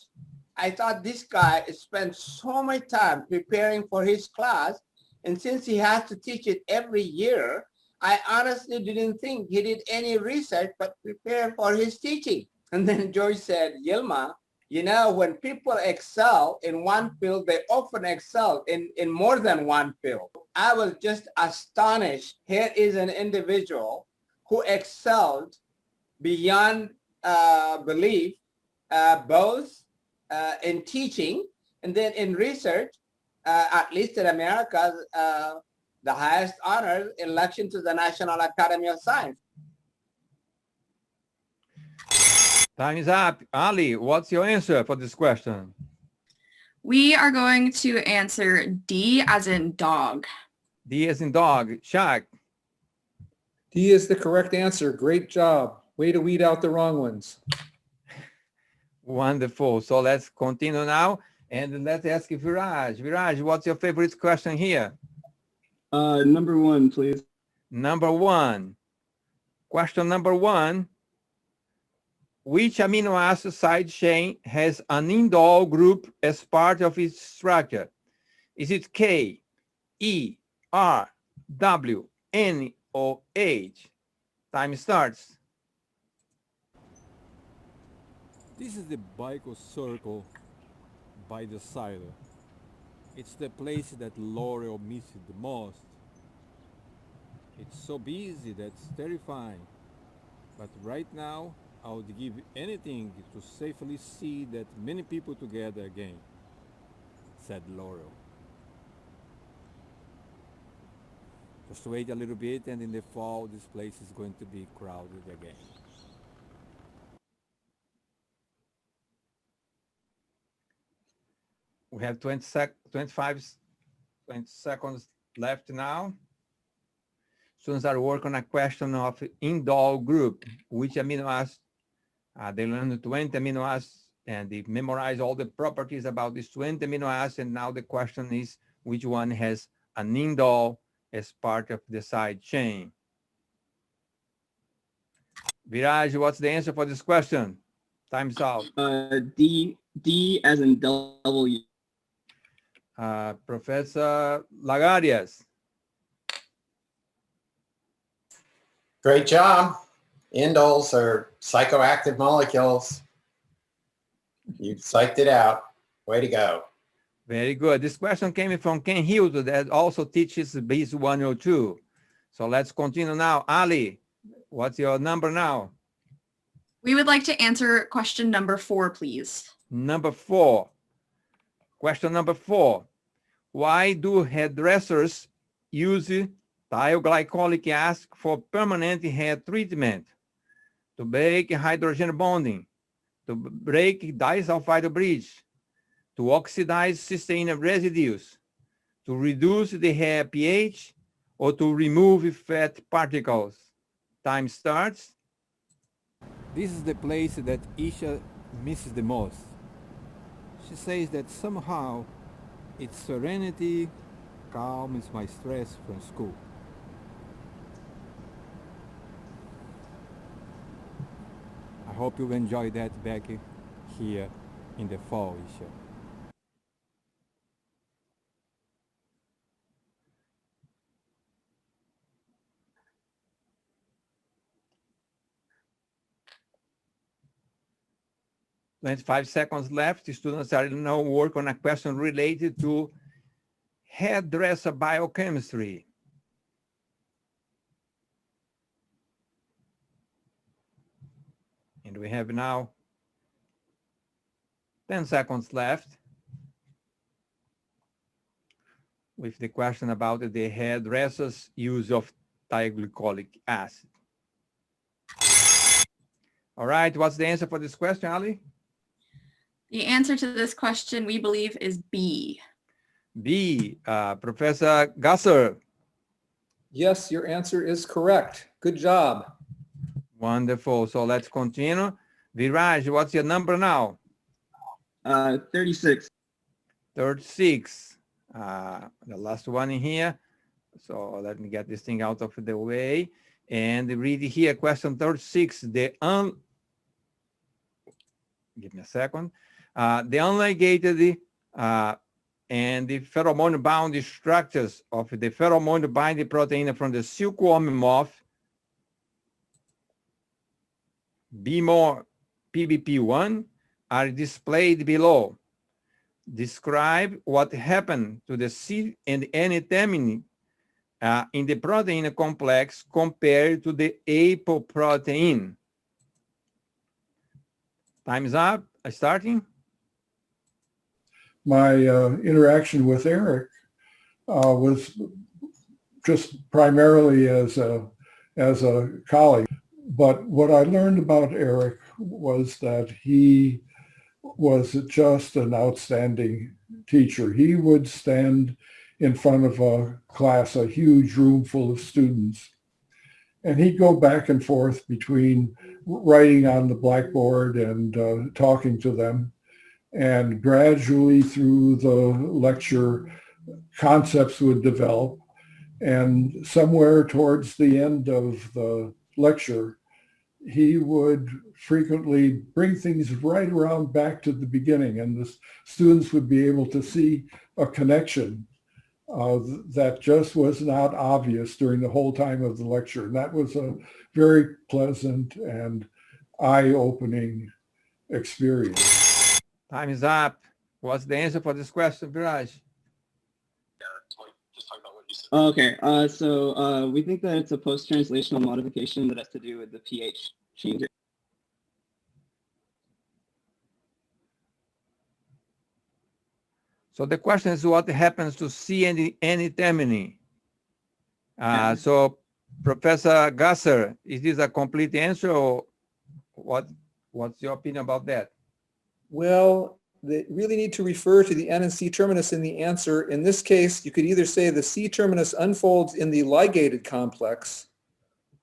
I thought this guy spent so much time preparing for his class, and since he has to teach it every year, I honestly didn't think he did any research but prepare for his teaching. And then Joyce said, Yilma, you know, when people excel in one field, they often excel in more than one field. I was just astonished. Here is an individual who excelled beyond belief, both in teaching and then in research, at least in America, the highest honor, election to the National Academy of Science. Time is up. Ali, what's your answer for this question? We are going to answer D as in dog. D as in dog. Shaq. D is the correct answer. Great job. Way to weed out the wrong ones. Wonderful. So let's continue now. And let's ask Viraj. Viraj, what's your favorite question here? Number 1, please. Number 1. Question number 1. Which amino acid side chain has an indole group as part of its structure? Is it K, E, R, W, N, or H? Time starts. This is the Biochemistry circle by the cider. It's the place that Laurel misses the most. It's so busy that's terrifying. But right now, I would give anything to safely see that many people together again, said Laurel. Just wait a little bit, and in the fall, this place is going to be crowded again. We have 20 seconds left now. Students are working on a question of indole group, which amino acid. They learned 20 amino acids and they memorize all the properties about these 20 amino acids. And now the question is which one has an indole as part of the side chain. Viraj, what's the answer for this question? Time's out. D as in W. Professor Lagarias. Great job. Indoles are psychoactive molecules. You psyched it out. Way to go. Very good. This question came from Ken Hilton that also teaches BIS 102. So let's continue now. Ali, what's your number now? We would like to answer question number 4, please. Number 4. Question number 4. Why do hairdressers use thioglycolic acid for permanent hair treatment? To break hydrogen bonding, to break disulfide bridge, to oxidize cysteine residues, to reduce the hair pH, or to remove fat particles. Time starts. This is the place that Isha misses the most. She says that somehow its serenity calms my stress from school. I hope you enjoy that back here in the fall, Isha. With 5 seconds left, the students are now work on a question related to hairdresser biochemistry. And we have now 10 seconds left with the question about the hairdresser's use of thioglycolic acid. All right, what's the answer for this question, Ali? The answer to this question, we believe, is B. B. Professor Gasser. Yes, your answer is correct. Good job. Wonderful. So let's continue. Viraj, what's your number now? 36. 36. The last one in here. So let me get this thing out of the way. And read here, question 36. Give me a second. The unligated and the pheromone-bound structures of the pheromone-binding protein from the silkworm moth be more PBP1 are displayed below. Describe what happened to the C and N-thymine in the protein complex compared to the apoprotein. Time's up. Starting. My interaction with Eric was just primarily as a colleague. But what I learned about Eric was that he was just an outstanding teacher. He would stand in front of a class, a huge room full of students, and he'd go back and forth between writing on the blackboard and talking to them. And gradually through the lecture, concepts would develop. And somewhere towards the end of the lecture, he would frequently bring things right around back to the beginning, and the students would be able to see a connection that just was not obvious during the whole time of the lecture. And that was a very pleasant and eye-opening experience. Time is up. What's the answer for this question, Viraj? Okay, so we think that it's a post-translational modification that has to do with the pH change. So the question is what happens to C and N-thymine? So Professor Gasser, is this a complete answer, or what's your opinion about that? Well, they really need to refer to the N and C terminus in the answer. In this case, you could either say the C terminus unfolds in the ligated complex,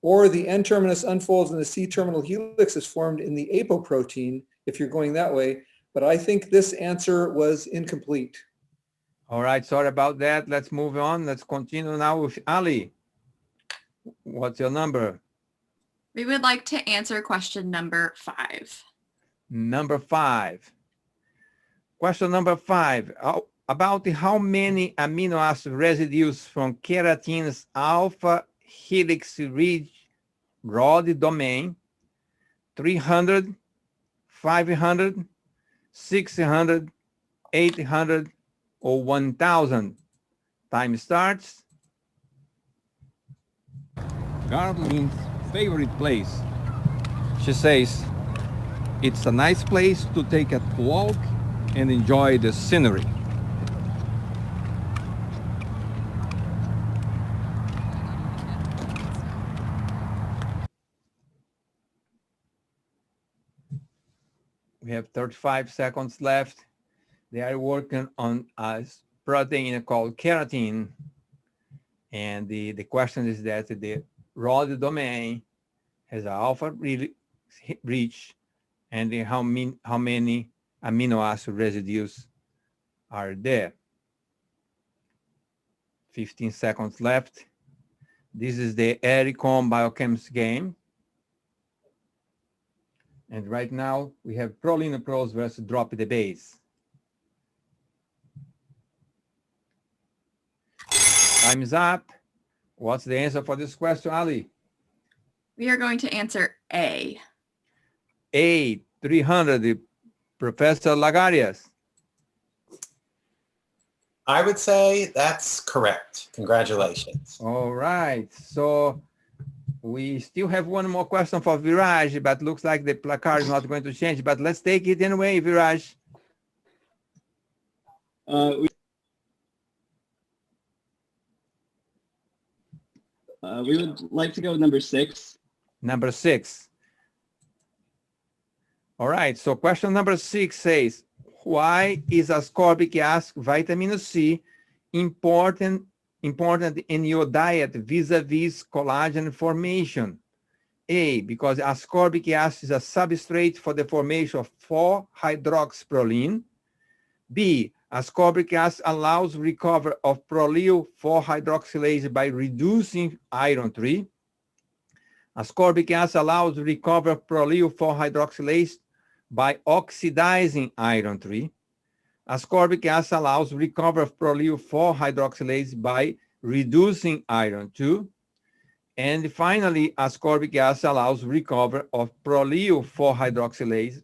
or the N terminus unfolds and the C terminal helix is formed in the apoprotein, if you're going that way. But I think this answer was incomplete. All right, sorry about that. Let's move on. Let's continue now with Ali. What's your number? We would like to answer question number 5. Number 5. Question number 5. About how many amino acid residues from keratin's alpha helix ridge rod domain, 300, 500, 600, 800, or 1000? Time starts. Garlin's favorite place. She says, it's a nice place to take a walk and enjoy the scenery. We have 35 seconds left. They are working on a protein called keratin. And the question is that the rod domain has an alpha reach, and how many amino acid residues are there. 15 seconds left. This is the Eric Conn biochemistry game. And right now we have prolinopros versus drop the base. Time is up. What's the answer for this question, Ali? We are going to answer A. A, 300, Professor Lagarias. I would say that's correct. Congratulations. All right. So we still have one more question for Viraj, but looks like the placard is not going to change. But let's take it anyway, Viraj. We would like to go with number 6. Number 6. All right. So question number 6 says, why is ascorbic acid, vitamin C, important in your diet vis-a-vis collagen formation? A, because ascorbic acid is a substrate for the formation of 4-hydroxyproline. B, ascorbic acid allows recovery of prolyl 4-hydroxylase by reducing iron 3. Ascorbic acid allows recovery of prolyl 4-hydroxylase by oxidizing iron 3. Ascorbic acid allows recovery of prolyl 4-hydroxylase by reducing iron 2. And finally, ascorbic acid allows recovery of prolyl 4-hydroxylase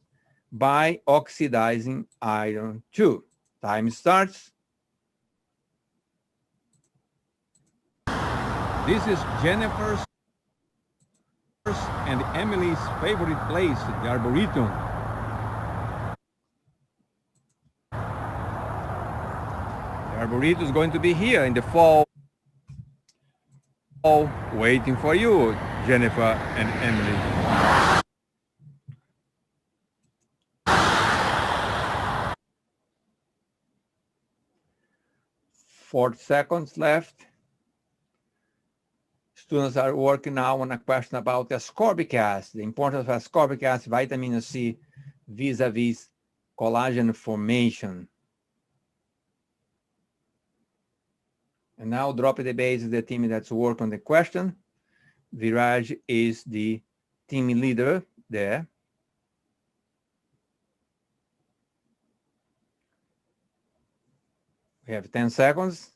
by oxidizing iron 2. Time starts. This is Jennifer's and Emily's favorite place, the Arboretum. The Arboretum is going to be here in the fall, waiting for you, Jennifer and Emily. 4 seconds left. Students are working now on a question about ascorbic acid, the importance of ascorbic acid, vitamin C, vis-a-vis collagen formation. And now Drop the Base is the team that's working on the question. Viraj is the team leader there. We have 10 seconds.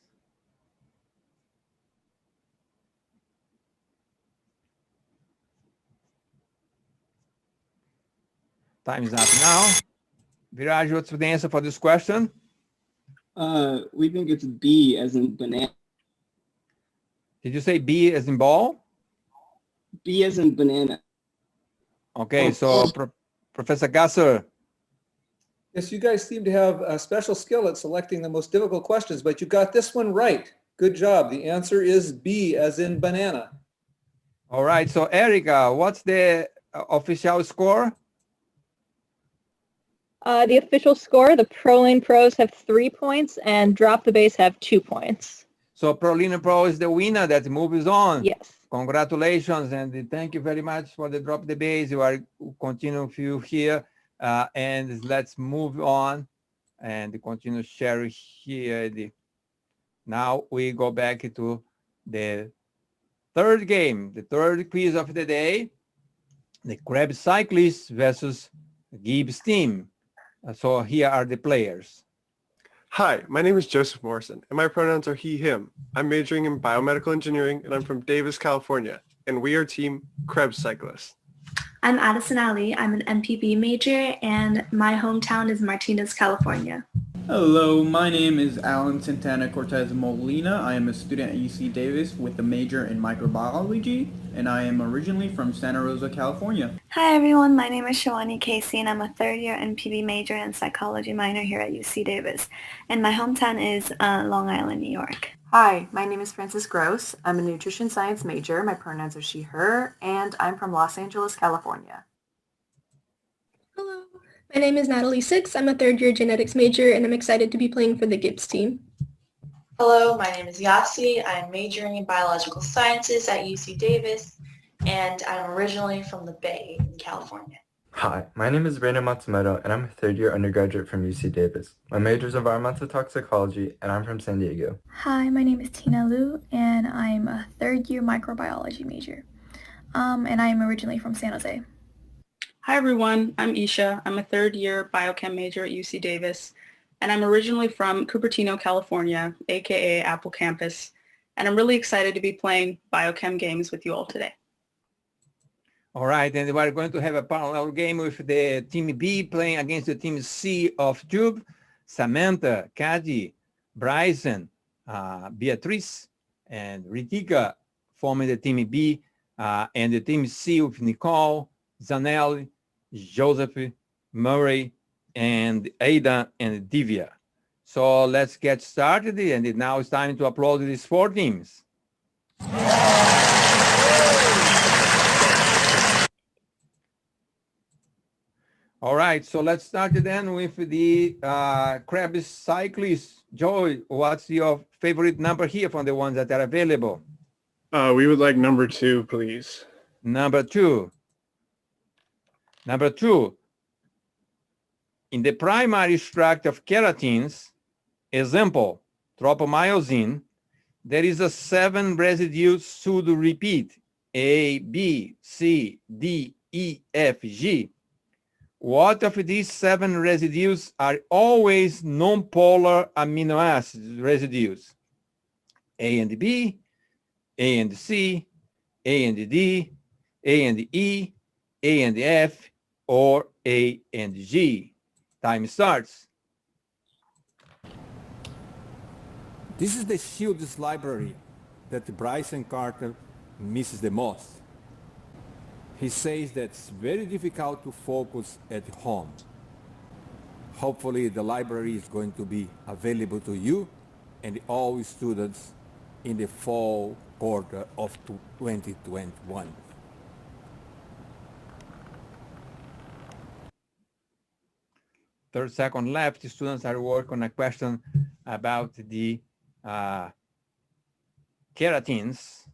Time is up now. Viraj, what's the answer for this question? We think it's B as in banana. Did you say B as in ball? B as in banana. Okay, so Professor Gasser. Yes, you guys seem to have a special skill at selecting the most difficult questions, but you got this one right. Good job. The answer is B as in banana. All right, so Erica, what's the official score? The official score, the Proline Pros have 3 points and Drop the Base have 2 points. So Proline Pro is the winner that moves on. Yes. Congratulations and thank you very much for the Drop the Base. You are continue few here and let's move on and continue sharing here. Now we go back to the third game, the third quiz of the day, the Krebs Cyclists versus Gibbs team. So here are the players. Hi, my name is Joseph Morrison, and my pronouns are he, him. I'm majoring in biomedical engineering, and I'm from Davis, California, and we are Team Krebs Cyclists. I'm Addison Ali. I'm an MPB major, and my hometown is Martinez, California. Hello, my name is Alan Santana Cortez Molina. I am a student at UC Davis with a major in microbiology, and I am originally from Santa Rosa, California. Hi everyone, my name is Shawani Casey, and I'm a third-year MPB major and psychology minor here at UC Davis, and my hometown is Long Island, New York. Hi, my name is Frances Gross. I'm a nutrition science major. My pronouns are she, her, and I'm from Los Angeles, California. Hello, my name is Natalie Six. I'm a third-year genetics major, and I'm excited to be playing for the Gibbs team. Hello, my name is Yasi. I'm majoring in biological sciences at UC Davis, and I'm originally from the Bay in California. Hi, my name is Brandon Matsumoto, and I'm a third-year undergraduate from UC Davis. My major is environmental toxicology, and I'm from San Diego. Hi, my name is Tina Liu, and I'm a third-year microbiology major, and I'm originally from San Jose. Hi, everyone. I'm Isha. I'm a third-year biochem major at UC Davis, and I'm originally from Cupertino, California, aka Apple Campus, and I'm really excited to be playing biochem games with you all today. All right, and we're going to have a parallel game with the Team B playing against the Team C of Tube. Samantha, Kadi, Bryson, Beatrice, and Ritika forming the Team B, and the Team C with Nicole, Zanelli, Joseph, Murray, and Ada and Divya. So let's get started, and now it's time to applaud these 4 teams. All right, so let's start then with the Krebs Cyclists. Joey, what's your favorite number here from the ones that are available? We would like number 2, please. Number 2. Number 2. In the primary structure of keratins, example, tropomyosin, there is a 7 residue pseudo repeat, A, B, C, D, E, F, G. What of these 7 residues are always non-polar amino acid residues? A and B, A and C, A and D, A and E, A and F, or A and G? Time starts. This is the Shields library that Bryson Carter misses the most. He says that it's very difficult to focus at home. Hopefully the library is going to be available to you and all students in the fall quarter of 2021. Third second left, students are working on a question about the keratins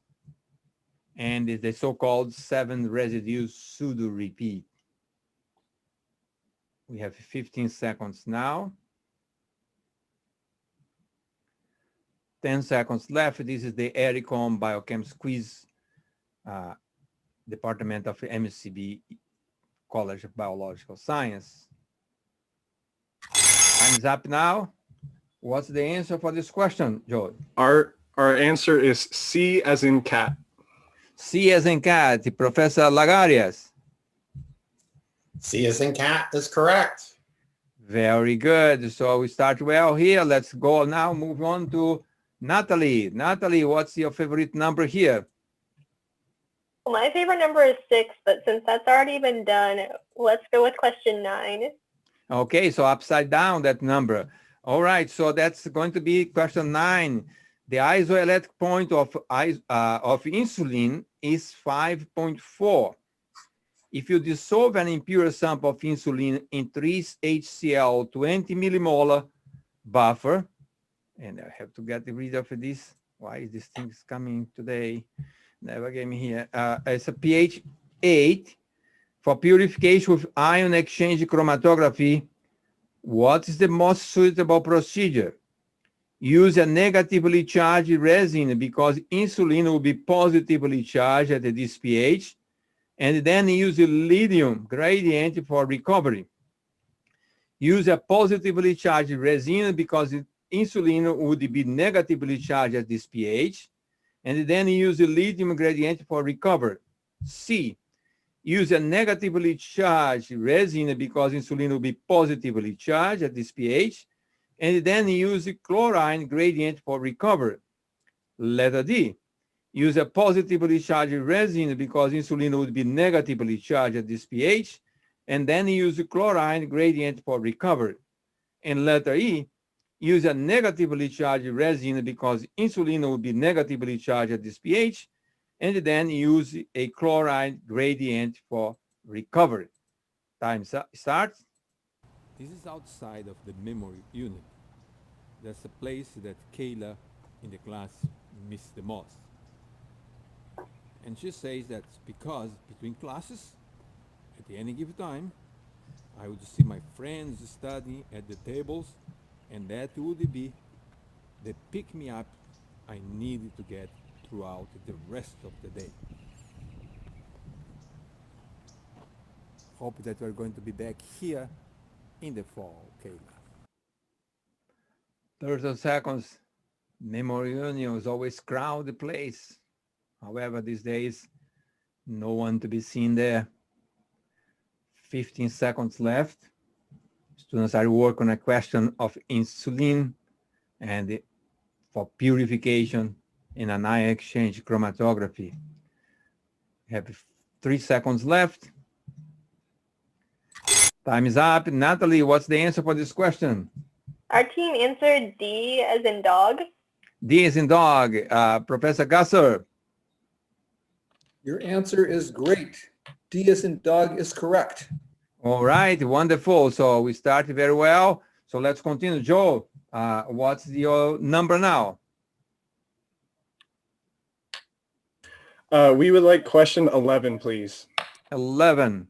and the so-called 7 residue pseudo repeat. We have 15 seconds now. 10 seconds left. This is the ERICOM Biochemistry quiz, Department of MCB, College of Biological Science. Time's up now. What's the answer for this question, Joe? Our answer is C as in cat. C as in cat. Professor Lagarias. C as in cat is correct. Very good. So we start well here. Let's go now, move on to Natalie. Natalie, what's your favorite number here? My favorite number is 6, but since that's already been done, let's go with question 9. Okay, so upside down that number. All right, so that's going to be question 9. The isoelectric point of insulin is 5.4. If you dissolve an impure sample of insulin in 3HCl 20 millimolar buffer, and I have to get rid of this. Why is this thing coming today? Never gave me here. It's a pH 8 for purification with ion exchange chromatography. What is the most suitable procedure? Use a negatively charged resin because insulin will be positively charged at this pH, and then use a lithium gradient for recovery. Use a positively charged resin because insulin would be negatively charged at this pH, and then use a lithium gradient for recovery. C. Use a negatively charged resin because insulin will be positively charged at this pH, and then use a chlorine gradient for recovery. Letter D. Use a positively charged resin because insulin would be negatively charged at this pH, and then use a chlorine gradient for recovery. And letter E. Use a negatively charged resin because insulin would be negatively charged at this pH, and then use a chlorine gradient for recovery. Time starts. This is outside of the memory unit. That's the place that Kayla in the class missed the most. And she says that's because between classes, at any given time, I would see my friends studying at the tables, and that would be the pick-me-up I needed to get throughout the rest of the day. Hope that we're going to be back here in the fall, Kayla. 30 seconds. Memory unions always crowd the place. However, these days, no one to be seen there. 15 seconds left. Students are working on a question of insulin and for purification in an ion exchange chromatography. We have 3 seconds left. Time is up. Natalie, what's the answer for this question? Our team answered D as in dog. D as in dog. Professor Gasser. Your answer is great. D as in dog is correct. All right, wonderful. So we started very well. So let's continue. Joe, what's your number now? We would like question 11, please. 11.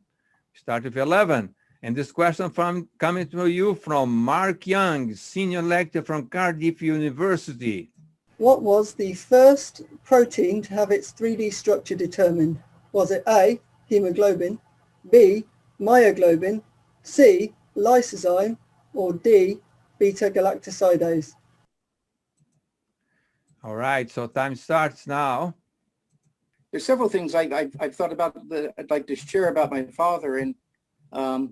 Start with 11. And this question coming to you from Mark Young, senior lecturer from Cardiff University. What was the first protein to have its 3D structure determined? Was it A, hemoglobin, B, myoglobin, C, lysozyme, or D, beta-galactosidase? All right, so time starts now. there's several things I've thought about that I'd like to share about my father. And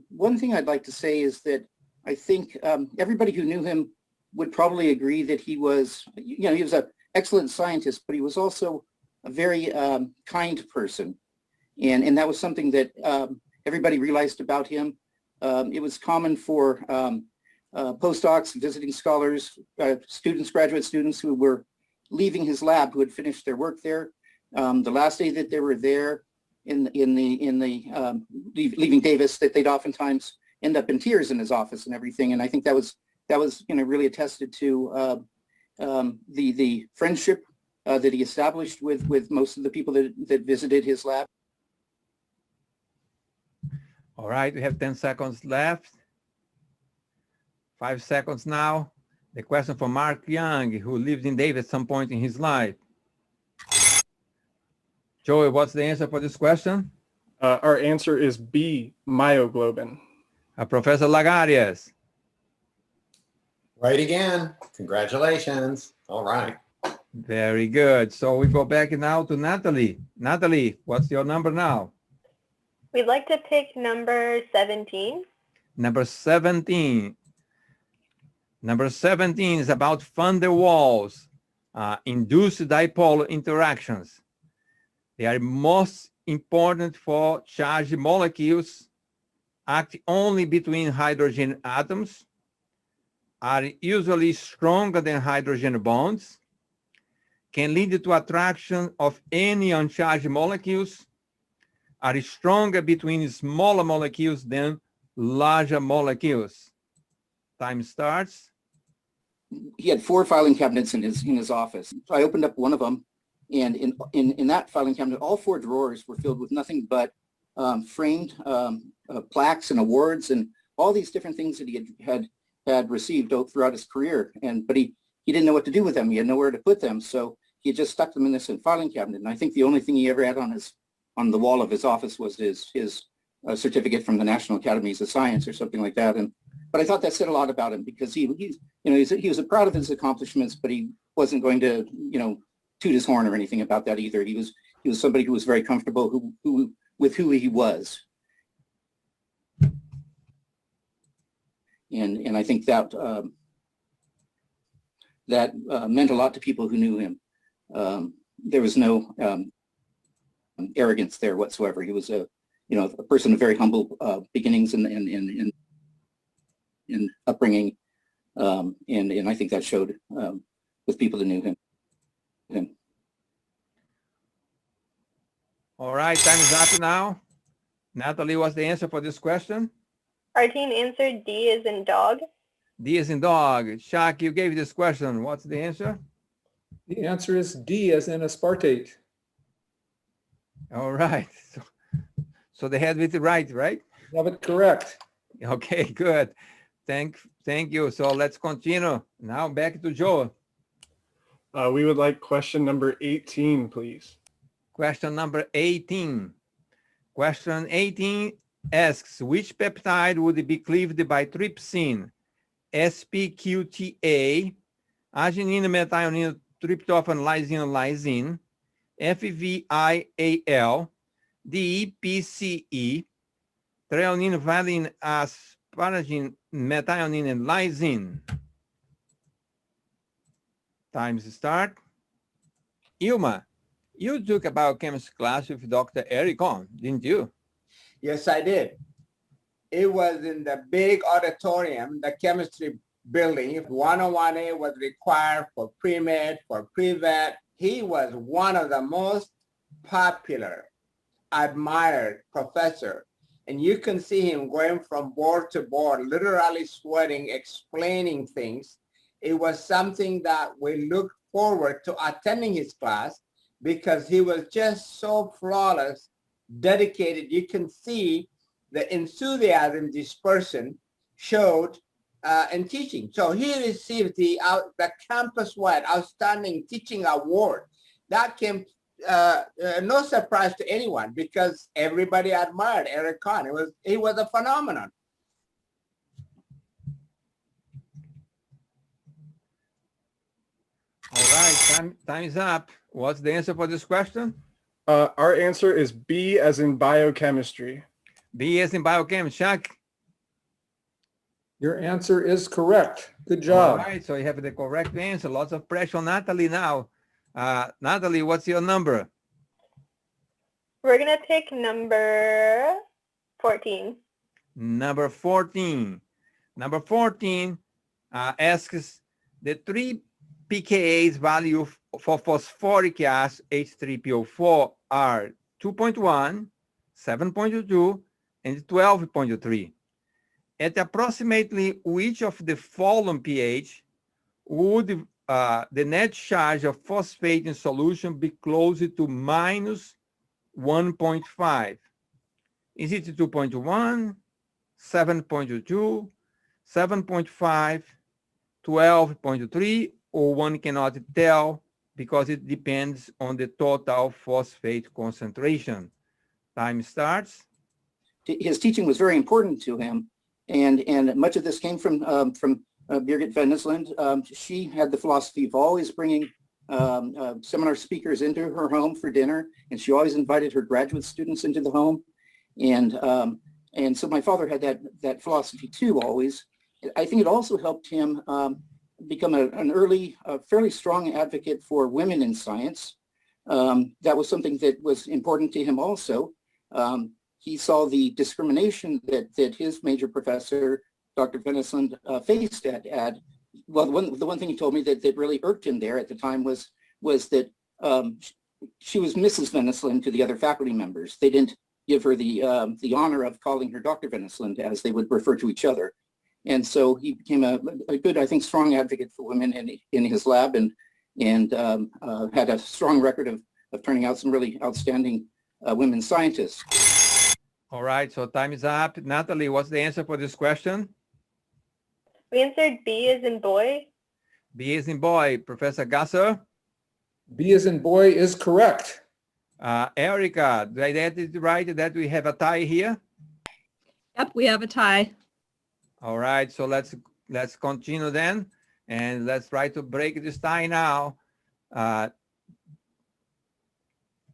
one thing I'd like to say is that I think everybody who knew him would probably agree that he was, he was an excellent scientist, but he was also a very kind person. And that was something that everybody realized about him. It was common for postdocs, visiting scholars, students, graduate students who were leaving his lab, who had finished their work there. The last day that they were there leaving Davis, that they'd oftentimes end up in tears in his office and everything. And I think that was really attested to the friendship that he established with most of the people that visited his lab. All right, we have 10 seconds left. 5 seconds now. The question from Mark Young, who lived in Davis at some point in his life. Joey, what's the answer for this question? Our answer is B, myoglobin. Professor Lagarius. Right again. Congratulations. All right. Very good. So we go back now to Natalie. Natalie, what's your number now? We'd like to pick number 17. Number 17. Number 17 is about van der Waals, induced dipole interactions. They are most important for charged molecules, act only between hydrogen atoms, are usually stronger than hydrogen bonds, can lead to attraction of any uncharged molecules, are stronger between smaller molecules than larger molecules. Time starts. He had 4 filing cabinets in his office. So I opened up one of them, and in that filing cabinet, all 4 drawers were filled with nothing but framed plaques and awards and all these different things that he had received throughout his career. But he didn't know what to do with them. He had nowhere to put them, so he just stuck them in this filing cabinet. And I think the only thing he ever had on the wall of his office was his certificate from the National Academies of Science or something like that. But I thought that said a lot about him, because he was proud of his accomplishments, but he wasn't going to toot his horn or anything about that either. He was somebody who was very comfortable with who he was, and I think that meant a lot to people who knew him. There was no arrogance there whatsoever. He was a person of very humble beginnings and upbringing, and I think that showed with people that knew him. All right, time is up now. Natalie, what's the answer for this question? Our team answered D as in dog. D as in dog. Shak, you gave this question. What's the answer? The answer is D as in aspartate. All right. So they had it right? You have it correct. Okay, good. Thank you. So let's continue. Now back to Joe. We would like question number 18, please. Question number 18. Question 18 asks, which peptide would be cleaved by trypsin? SPQTA, arginine, methionine, tryptophan, lysine, lysine, FVIAL, DEPCE, threonine, valine, asparagine, methionine, and lysine. Times start. Ilma, you took a biochemistry class with Dr. Eric Conn, didn't you? Yes, I did. It was in the big auditorium, the chemistry building. 101A was required for pre-med, for pre-vet. He was one of the most popular, admired professor. And you can see him going from board to board, literally sweating, explaining things. It was something that we looked forward to attending his class, because he was just so flawless, dedicated. You can see the enthusiasm this person showed in teaching. So he received the campus-wide Outstanding Teaching Award. That came no surprise to anyone, because everybody admired Eric Conn. He was a phenomenon. All right, time is up. What's the answer for this question? Our answer is B as in biochemistry. B as in biochemistry. Chuck? Your answer is correct. Good All job. right, so you have the correct answer. Lots of pressure on Natalie now. Natalie, what's your number? We're going to take number 14. Number 14. Number 14 asks the 3 pKa's value for phosphoric acid H3PO4 are 2.1, 7.2, and 12.3. At approximately which of the following pH would the net charge of phosphate in solution be closer to minus 1.5? Is it 2.1, 7.2, 7.5, 12.3, or one cannot tell because it depends on the total phosphate concentration? Time starts. His teaching was very important to him, and much of this came from Birgit Vennesland. She had the philosophy of always bringing seminar speakers into her home for dinner, and she always invited her graduate students into the home. And so my father had that philosophy too, always. I think it also helped him become an early, fairly strong advocate for women in science. That was something that was important to him also. He saw the discrimination that his major professor, Dr. Vennesland, faced at well, the one thing he told me that really irked him there at the time was that she was Mrs. Vennesland to the other faculty members. They didn't give her the honor of calling her Dr. Vennesland, as they would refer to each other. And so he became a good, I think, strong advocate for women in his lab, and had a strong record of turning out some really outstanding women scientists. All right, so time is up. Natalie, what's the answer for this question? We answered B as in boy. B as in boy. Professor Gasser? B as in boy is correct. Erica, did I get it right that we have a tie here? Yep, we have a tie. All right, so let's continue then, and let's try to break this tie now.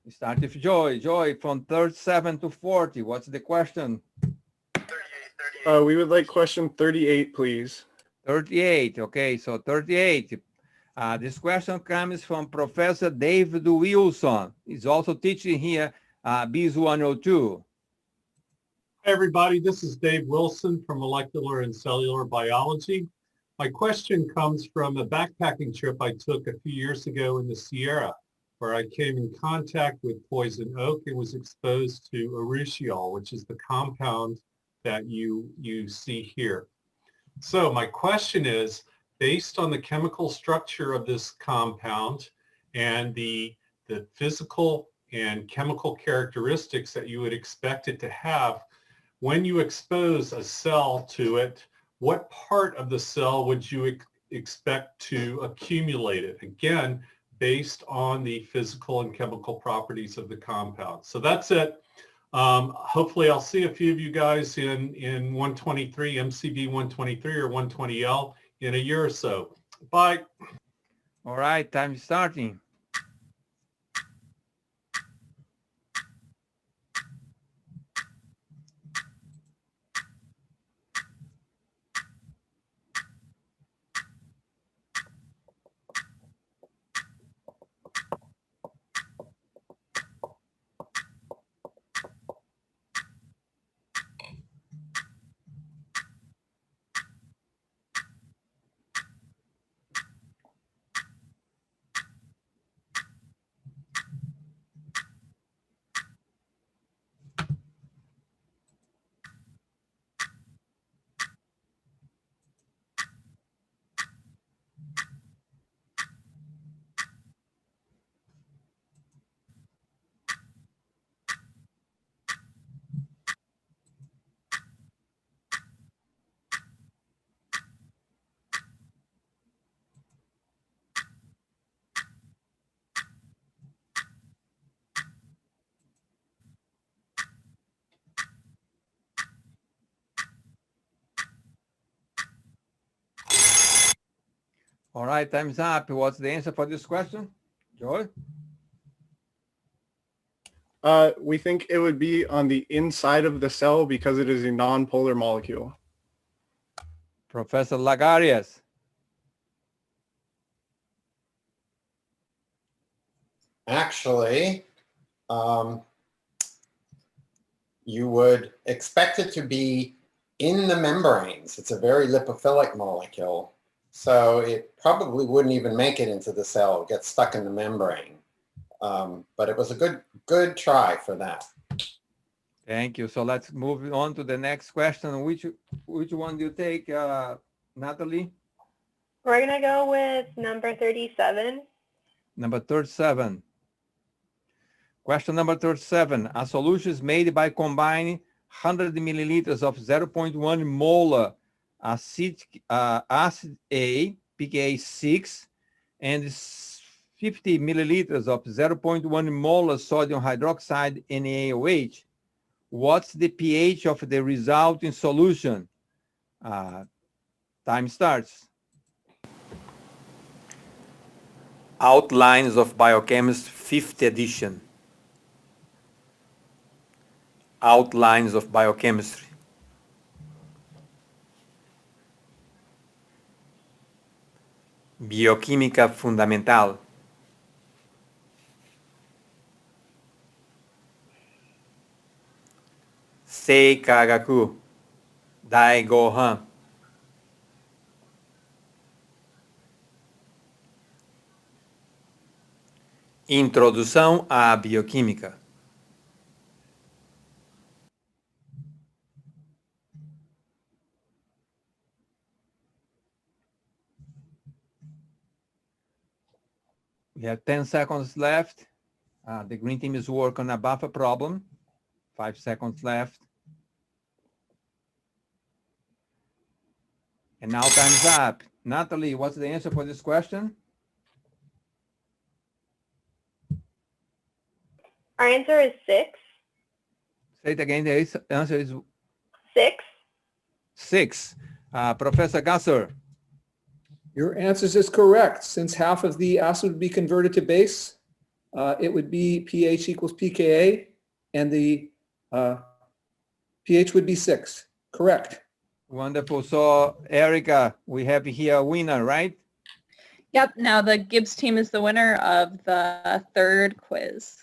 We start with Joy. Joy, from 37 to 40, what's the question? We would like question 38, please. 38, okay, so 38. This question comes from Professor David Wilson. He's also teaching here BIS 102. Hi, everybody. This is Dave Wilson from Molecular and Cellular Biology. My question comes from a backpacking trip I took a few years ago in the Sierra, where I came in contact with poison oak and was exposed to urushiol, which is the compound that you see here. So my question is, based on the chemical structure of this compound and the physical and chemical characteristics that you would expect it to have, when you expose a cell to it, what part of the cell would you expect to accumulate it? Again, based on the physical and chemical properties of the compound. So that's it. Hopefully I'll see a few of you guys in 123, MCB 123 or 120L in a year or so. Bye. All right, time is starting. All right, time's up. What's the answer for this question? Joy? We think it would be on the inside of the cell because it is a non-polar molecule. Professor Lagarius. Actually, you would expect it to be in the membranes. It's a very lipophilic molecule, so it probably wouldn't even make it into the cell, get stuck in the membrane. But it was a good try for that. Thank you. So let's move on to the next question. Which one do you take, Natalie? We're going to go with number 37. Number 37. Question number 37. A solution is made by combining 100 milliliters of 0.1 molar acid A, pKa 6, and 50 milliliters of 0.1 molar sodium hydroxide, NaOH. What's the pH of the resulting solution? Time starts. Outlines of Biochemistry, 5th edition. Outlines of Biochemistry. Bioquímica fundamental. Seikagaku. Daigohan. Introdução à bioquímica. We have 10 seconds left. The green team is working on a buffer problem. 5 seconds left. And now time's up. Natalie, what's the answer for this question? Our answer is 6. Say it again. The answer is 6. 6. Professor Gasser. Your answer is correct. Since half of the acid would be converted to base, it would be pH equals pKa, and the pH would be 6. Correct. Wonderful. So, Erica, we have here a winner, right? Yep. Now the Gibbs team is the winner of the third quiz.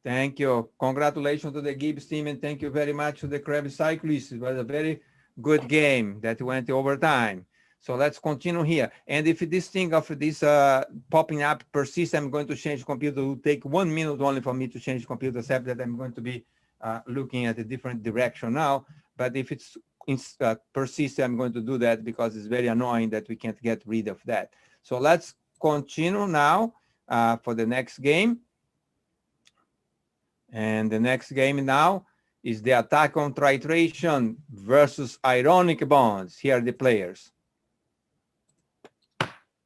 Thank you. Congratulations to the Gibbs team, and thank you very much to the Krebs cyclists. It was a very good game that went over time. So let's continue here. And if this thing of this popping up persists, I'm going to change computer. It will take 1 minute only for me to change computer, except that I'm going to be looking at a different direction now. But if it's persists, I'm going to do that because it's very annoying that we can't get rid of that. So let's continue now for the next game. And the next game now is the attack on titration versus ionic bonds. Here are the players.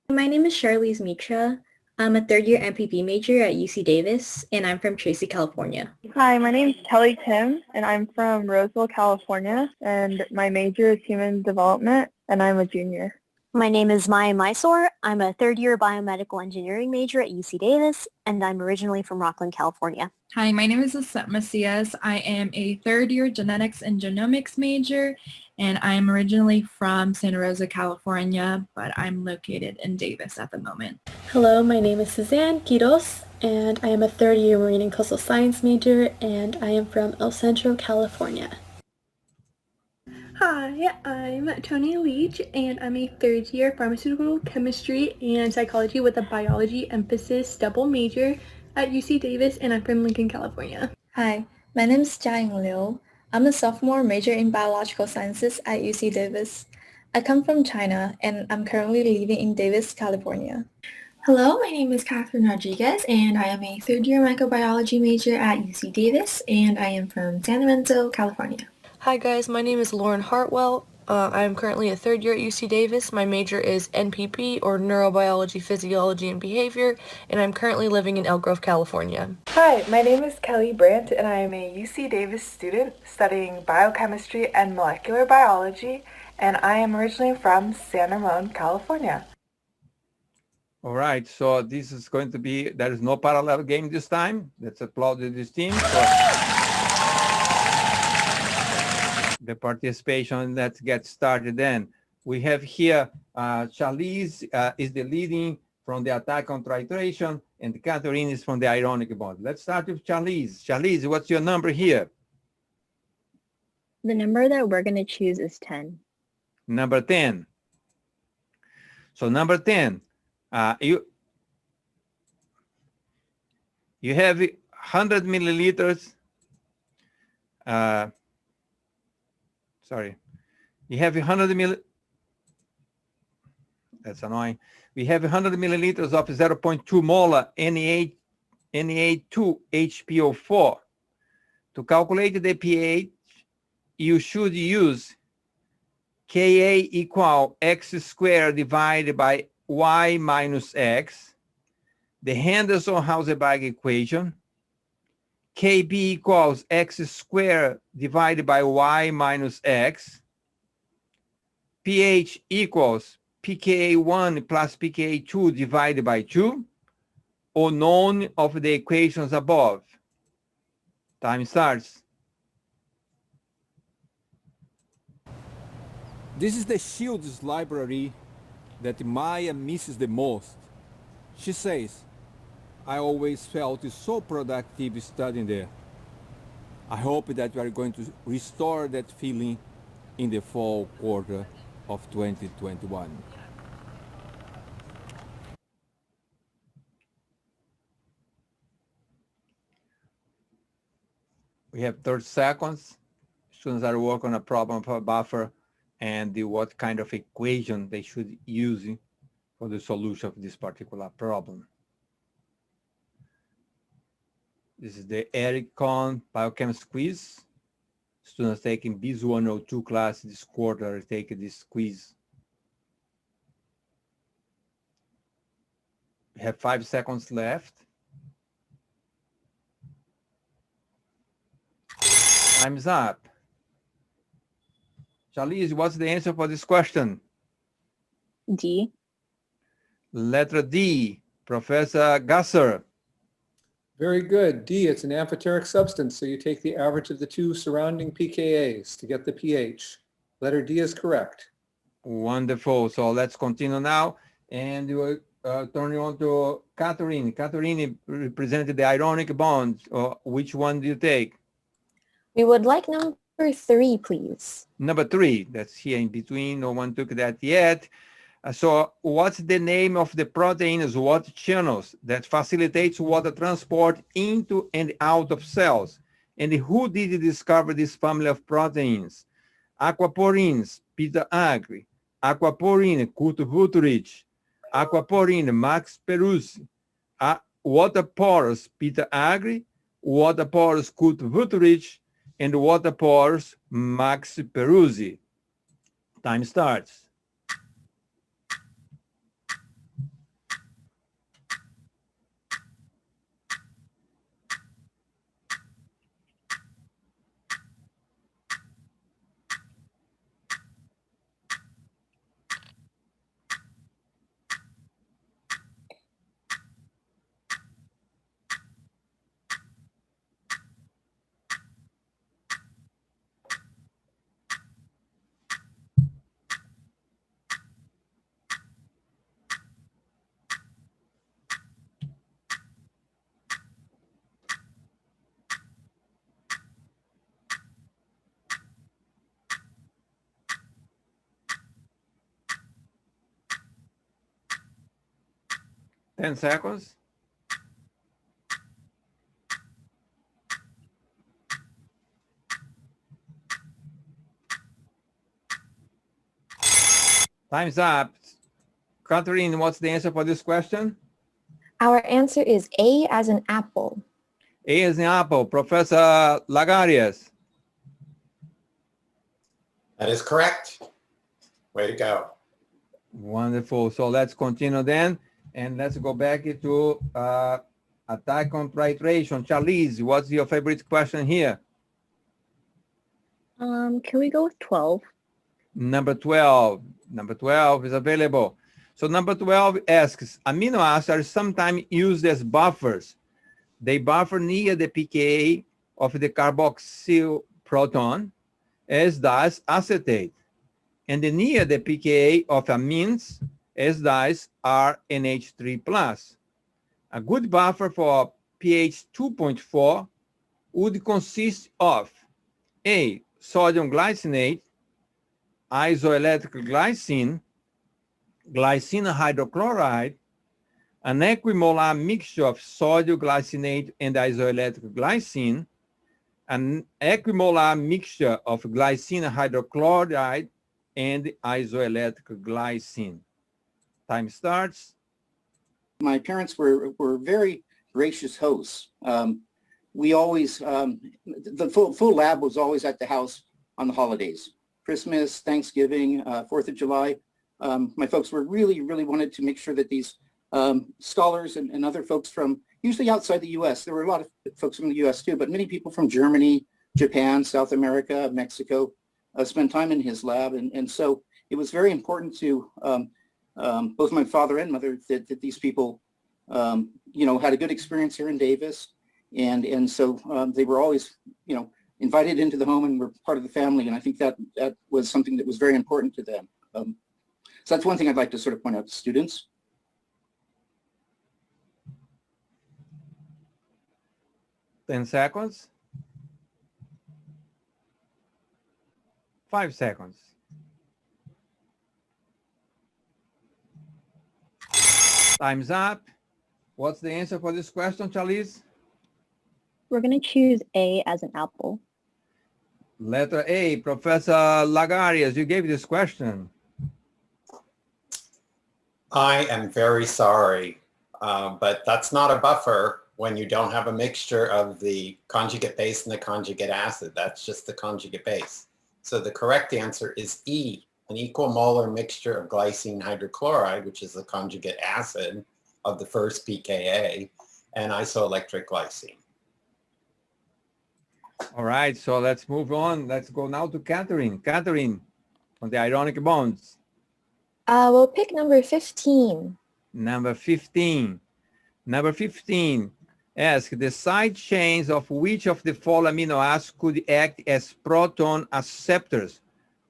My name is Charlize Mitra. I'm a third-year MPP major at UC Davis, and I'm from Tracy, California. Hi, my name is Kelly Tim, and I'm from Roseville, California, and my major is human development, and I'm a junior. My name is Maya Mysore. I'm a third-year biomedical engineering major at UC Davis, and I'm originally from Rockland, California. Hi, my name is Aset Macias. I am a third-year genetics and genomics major, and I am originally from Santa Rosa, California, but I'm located in Davis at the moment. Hello, my name is Suzanne Quiros, and I am a third-year marine and coastal science major, and I am from El Centro, California. Hi, I'm Tony Leach, and I'm a third-year pharmaceutical chemistry and psychology with a biology emphasis double major at UC Davis, and I'm from Lincoln, California. Hi, my name is Jiaying Liu. I'm a sophomore major in biological sciences at UC Davis. I come from China, and I'm currently living in Davis, California. Hello, my name is Catherine Rodriguez, and I am a third-year microbiology major at UC Davis, and I am from San Lorenzo, California. Hi guys, my name is Lauren Hartwell. I am currently a third year at UC Davis. My major is NPP, or Neurobiology, Physiology, and Behavior, and I'm currently living in Elk Grove, California. Hi, my name is Kelly Brandt, and I am a UC Davis student studying biochemistry and molecular biology, and I am originally from San Ramon, California. All right, so this is going to be, there is no parallel game this time. Let's applaud this team for the participation. Let's get started then. We have here, Charlize is the leading from the attack on titration, and Catherine is from the ironic bond. Let's start with Charlize. Charlize, what's your number here? The number that we're going to choose is 10. Number 10. So number 10, you have 100 milliliters. Sorry, you have 100 milliliters. That's annoying. We have 100 milliliters of 0.2 molar Na2HPO4. To calculate the pH, you should use Ka equal x squared divided by y minus x, the Henderson-Hausenberg equation. Kb equals x squared divided by y minus x. pH equals pKa1 plus pKa2 divided by 2, or none of the equations above. Time starts. This is the Shields library that Maya misses the most. She says, I always felt so productive studying there. I hope that we are going to restore that feeling in the fall quarter of 2021. We have 30 seconds. Students are working on a problem for a buffer and what kind of equation they should use for the solution of this particular problem. This is the Eric Conn Biochemistry quiz. Students taking BIS 102 class this quarter are taking this quiz. We have 5 seconds left. Time's up. Charlize, what's the answer for this question? D. Letter D, Professor Gasser. Very good. D, it's an amphoteric substance, so you take the average of the two surrounding pKa's to get the pH. Letter D is correct. Wonderful. So let's continue now. And we'll turn you on to Catherine. Catherine represented the ironic bond. Which one do you take? We would like number 3, please. Number 3, that's here in between. No one took that yet. So what's the name of the proteins, what channels that facilitates water transport into and out of cells? And who did discover this family of proteins? Aquaporins, Peter Agri. Aquaporin, Kurt Wutterich. Aquaporin, Max Peruzzi. Water pores, Peter Agri. Water pores, Kurt Wutterich. And water pores, Max Peruzzi. Time starts. Ten seconds. Time's up. Catherine, what's the answer for this question? Our answer is A as in apple. A as in apple. Professor Lagarius. That is correct. Way to go. Wonderful. So let's continue then. And let's go back to attack on titration. Charlize, what's your favorite question here? Can we go with 12? Number 12. Number 12 is available. So number 12 asks, amino acids are sometimes used as buffers. They buffer near the pKa of the carboxyl proton, as does acetate, and near the pKa of amines, as does RNH3+. A good buffer for pH 2.4 would consist of A, sodium glycinate, isoelectric glycine, glycine hydrochloride, an equimolar mixture of sodium glycinate and isoelectric glycine, an equimolar mixture of glycine hydrochloride and isoelectric glycine. Time starts. My parents were very gracious hosts. We always, the full lab was always at the house on the holidays, Christmas, Thanksgiving, 4th of July. My folks were really wanted to make sure that these scholars and other folks from, usually outside the U.S., there were a lot of folks from the U.S. too, but many people from Germany, Japan, South America, Mexico, spent time in his lab. And so it was very important to both my father and mother that these people, had a good experience here in Davis. And so they were always, invited into the home and were part of the family. And I think that was something that was very important to them. So that's one thing I'd like to sort of point out to students. Ten seconds. 5 seconds. Time's up. What's the answer for this question, Charlize? We're going to choose A as an apple. Letter A, Professor Lagarius, you gave this question. I am very sorry, but that's not a buffer when you don't have a mixture of the conjugate base and the conjugate acid. That's just the conjugate base. So the correct answer is E, an equimolar mixture of glycine hydrochloride, which is the conjugate acid of the first pKa, and isoelectric glycine. All right, so let's move on. Let's go now to Catherine. Catherine, on the ionic bonds. We'll pick number 15. Number 15. Number 15. Ask the side chains of which of the following amino acids could act as proton acceptors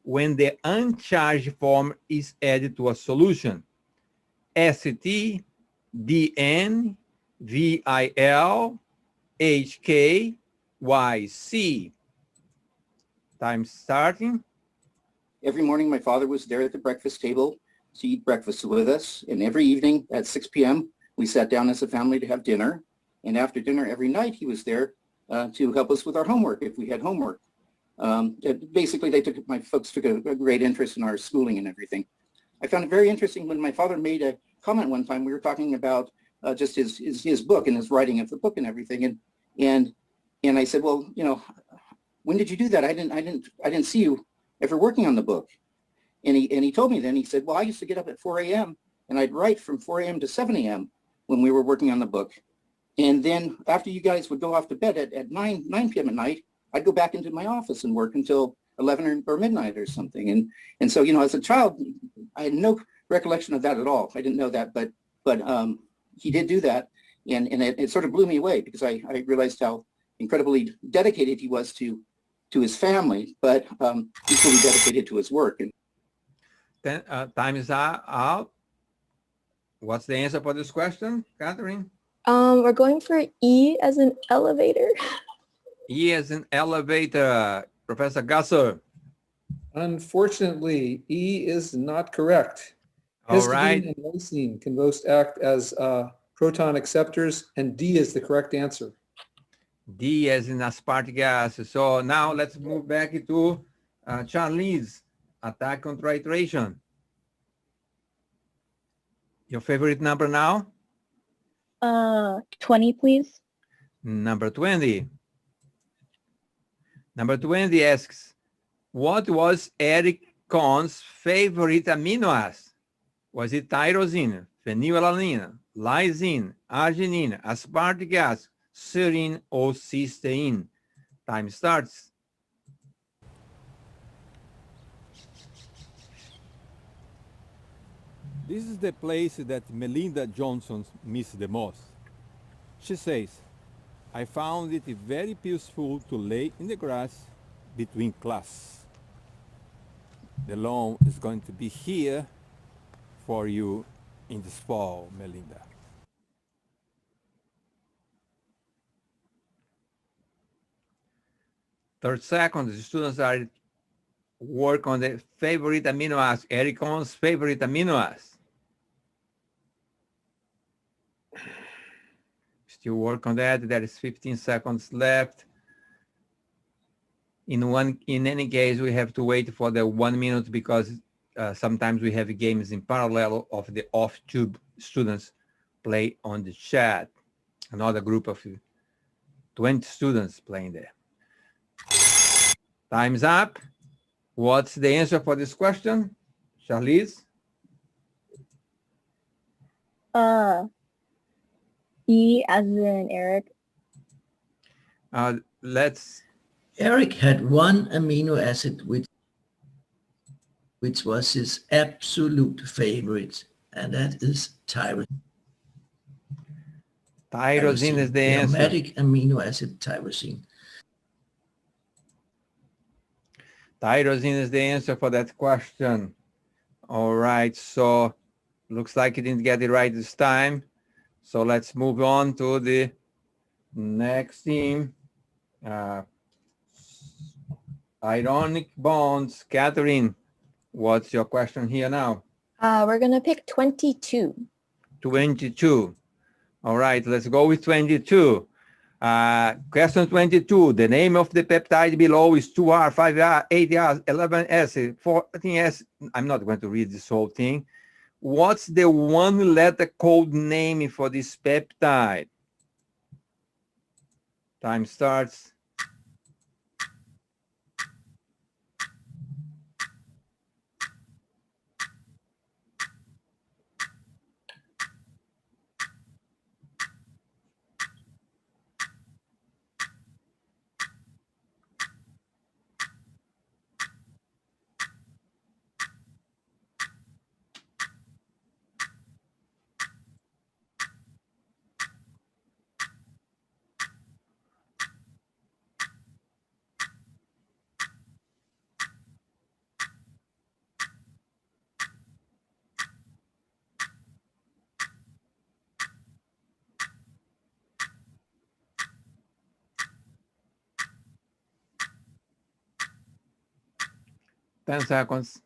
when the uncharged form is added to a solution. ST, DN, VIL, HK, YC. Time starting. Every morning, my father was there at the breakfast table to eat breakfast with us. And every evening at 6 p.m., we sat down as a family to have dinner. And after dinner every night, he was there to help us with our homework if we had homework. Basically, my folks took a great interest in our schooling and everything. I found it very interesting when my father made a comment one time. We were talking about just his book and his writing of the book and everything. And I said, well, when did you do that? I didn't see you ever working on the book. And he told me then, he said, well, I used to get up at 4 a.m. and I'd write from 4 a.m. to 7 a.m. when we were working on the book. And then after you guys would go off to bed at 9 p.m. at night, I'd go back into my office and work until 11 or midnight or something. And so, as a child, I had no recollection of that at all. I didn't know that, but he did do that. And it sort of blew me away because I realized how incredibly dedicated he was to his family, but equally dedicated to his work. And then time is out. What's the answer for this question, Catherine? We're going for E as an elevator. E as an elevator. Professor Gasser. Unfortunately, E is not correct. All right. Histidine and lysine can both act as proton acceptors, and D is the correct answer. D as in aspartic acid. So now let's move back to Charlize, attack on titration. Your favorite number now? 20, please. Number 20. Number 20 asks, what was Eric Conn's favorite amino acid? Was it tyrosine, phenylalanine, lysine, arginine, aspartic acid, serine, or cysteine? Time starts. This is the place that Melinda Johnson missed the most. She says, I found it very peaceful to lay in the grass between class. The lawn is going to be here for you in this fall, Melinda. Third seconds, the students are work on the favorite amino acid, Eric Conn's favorite amino acid. Still work on that. There is 15 seconds left. In any case, we have to wait for the 1 minute because sometimes we have games in parallel of the off-tube students play on the chat. Another group of 20 students playing there. Time's up. What's the answer for this question, Charlize? E as in Eric. Let's. Eric had one amino acid which was his absolute favorite, and that is tyrosine. Tyrosine is the answer. Aromatic amino acid tyrosine. Tyrosine is the answer for that question. All right, so looks like you didn't get it right this time. So let's move on to the next team. Ionic bonds. Catherine, what's your question here now? We're going to pick 22. 22. All right, let's go with 22. Question 22. The name of the peptide below is 2R, 5R, 8R, 11S, 14S. I'm not going to read this whole thing. What's the one letter code name for this peptide? Time starts. Ten seconds.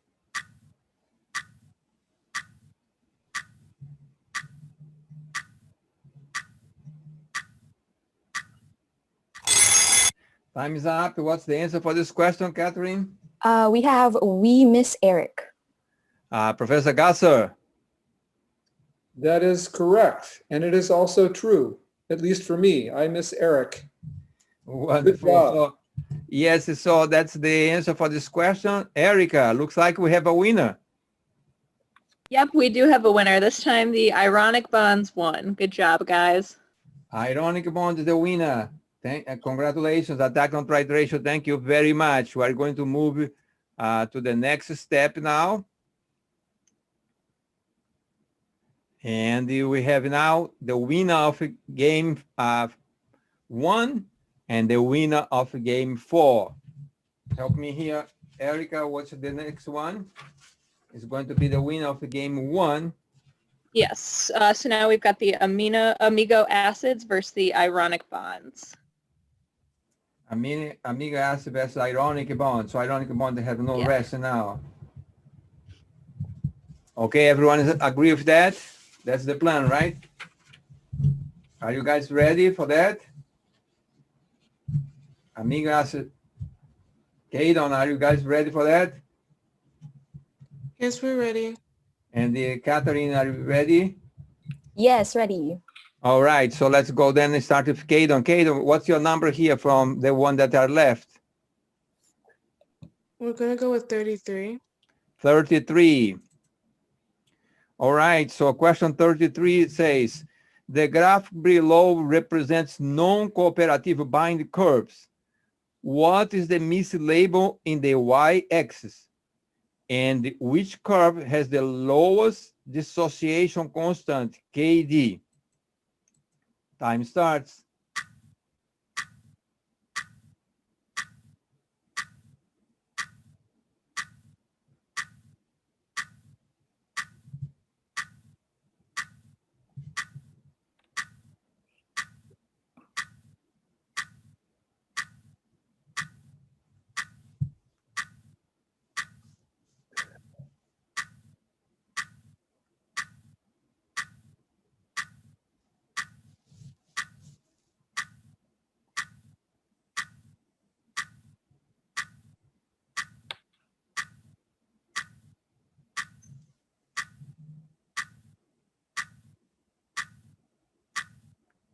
Time is up. What's the answer for this question, Catherine? We have We Miss Eric. Professor Gasser. That is correct. And it is also true, at least for me. I miss Eric. Wonderful. So, yes, so that's the answer for this question. Erica, looks like we have a winner. Yep, we do have a winner. This time the ironic bonds won. Good job, guys. Ironic bond is the winner. Congratulations, attack on pride ratio. Thank you very much. We are going to move to the next step now. And we have now the winner of game 1 and the winner of game 4. Help me here, Erica. What's the next one? It's going to be the winner of game 1. Yes. So now we've got the amigo acids versus the ironic bonds. Amigo acid versus ironic bond. So ironic bond have no rest now. Okay, everyone agree with that? That's the plan, right? Are you guys ready for that? Amigo acid. Kaden, are you guys ready for that? Yes, we're ready. And Catherine, are you ready? Yes, ready. All right, so let's go then and start with Kaden. Kaden, what's your number here from the one that are left? We're going to go with 33. 33. All right, so question 33 says, the graph below represents non-cooperative bind curves. What is the mislabel in the y-axis? And which curve has the lowest dissociation constant, Kd. Time starts.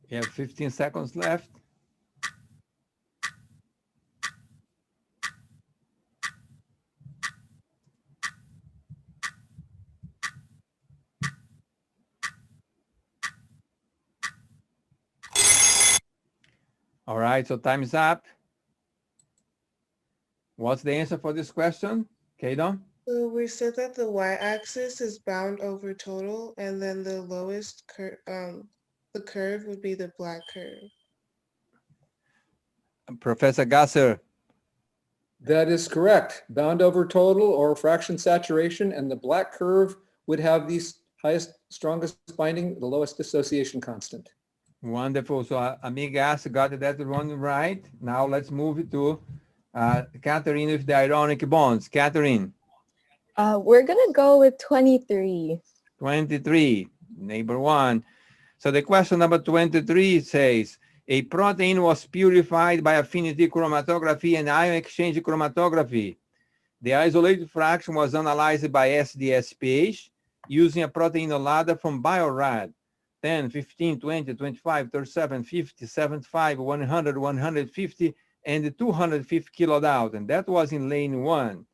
You have 15 seconds left. All right, so time is up. What's the answer for this question, Kadon? So we said that the y-axis is bound over total, and then the lowest the curve would be the black curve. Professor Gasser. That is correct. Bound over total or fraction saturation, and the black curve would have the highest, strongest binding, the lowest dissociation constant. Wonderful. So Amigas got that one right. Now let's move to Catherine with the ironic bonds. Catherine. We're going to go with 23. 23, neighbor one. So the question number 23 says, a protein was purified by affinity chromatography and ion exchange chromatography. The isolated fraction was analyzed by SDSPH using a protein ladder from Biorad. 10, 15, 20, 25, 37, 50, 75, 100, 150, and 250 kilodalton. That was in lane 1.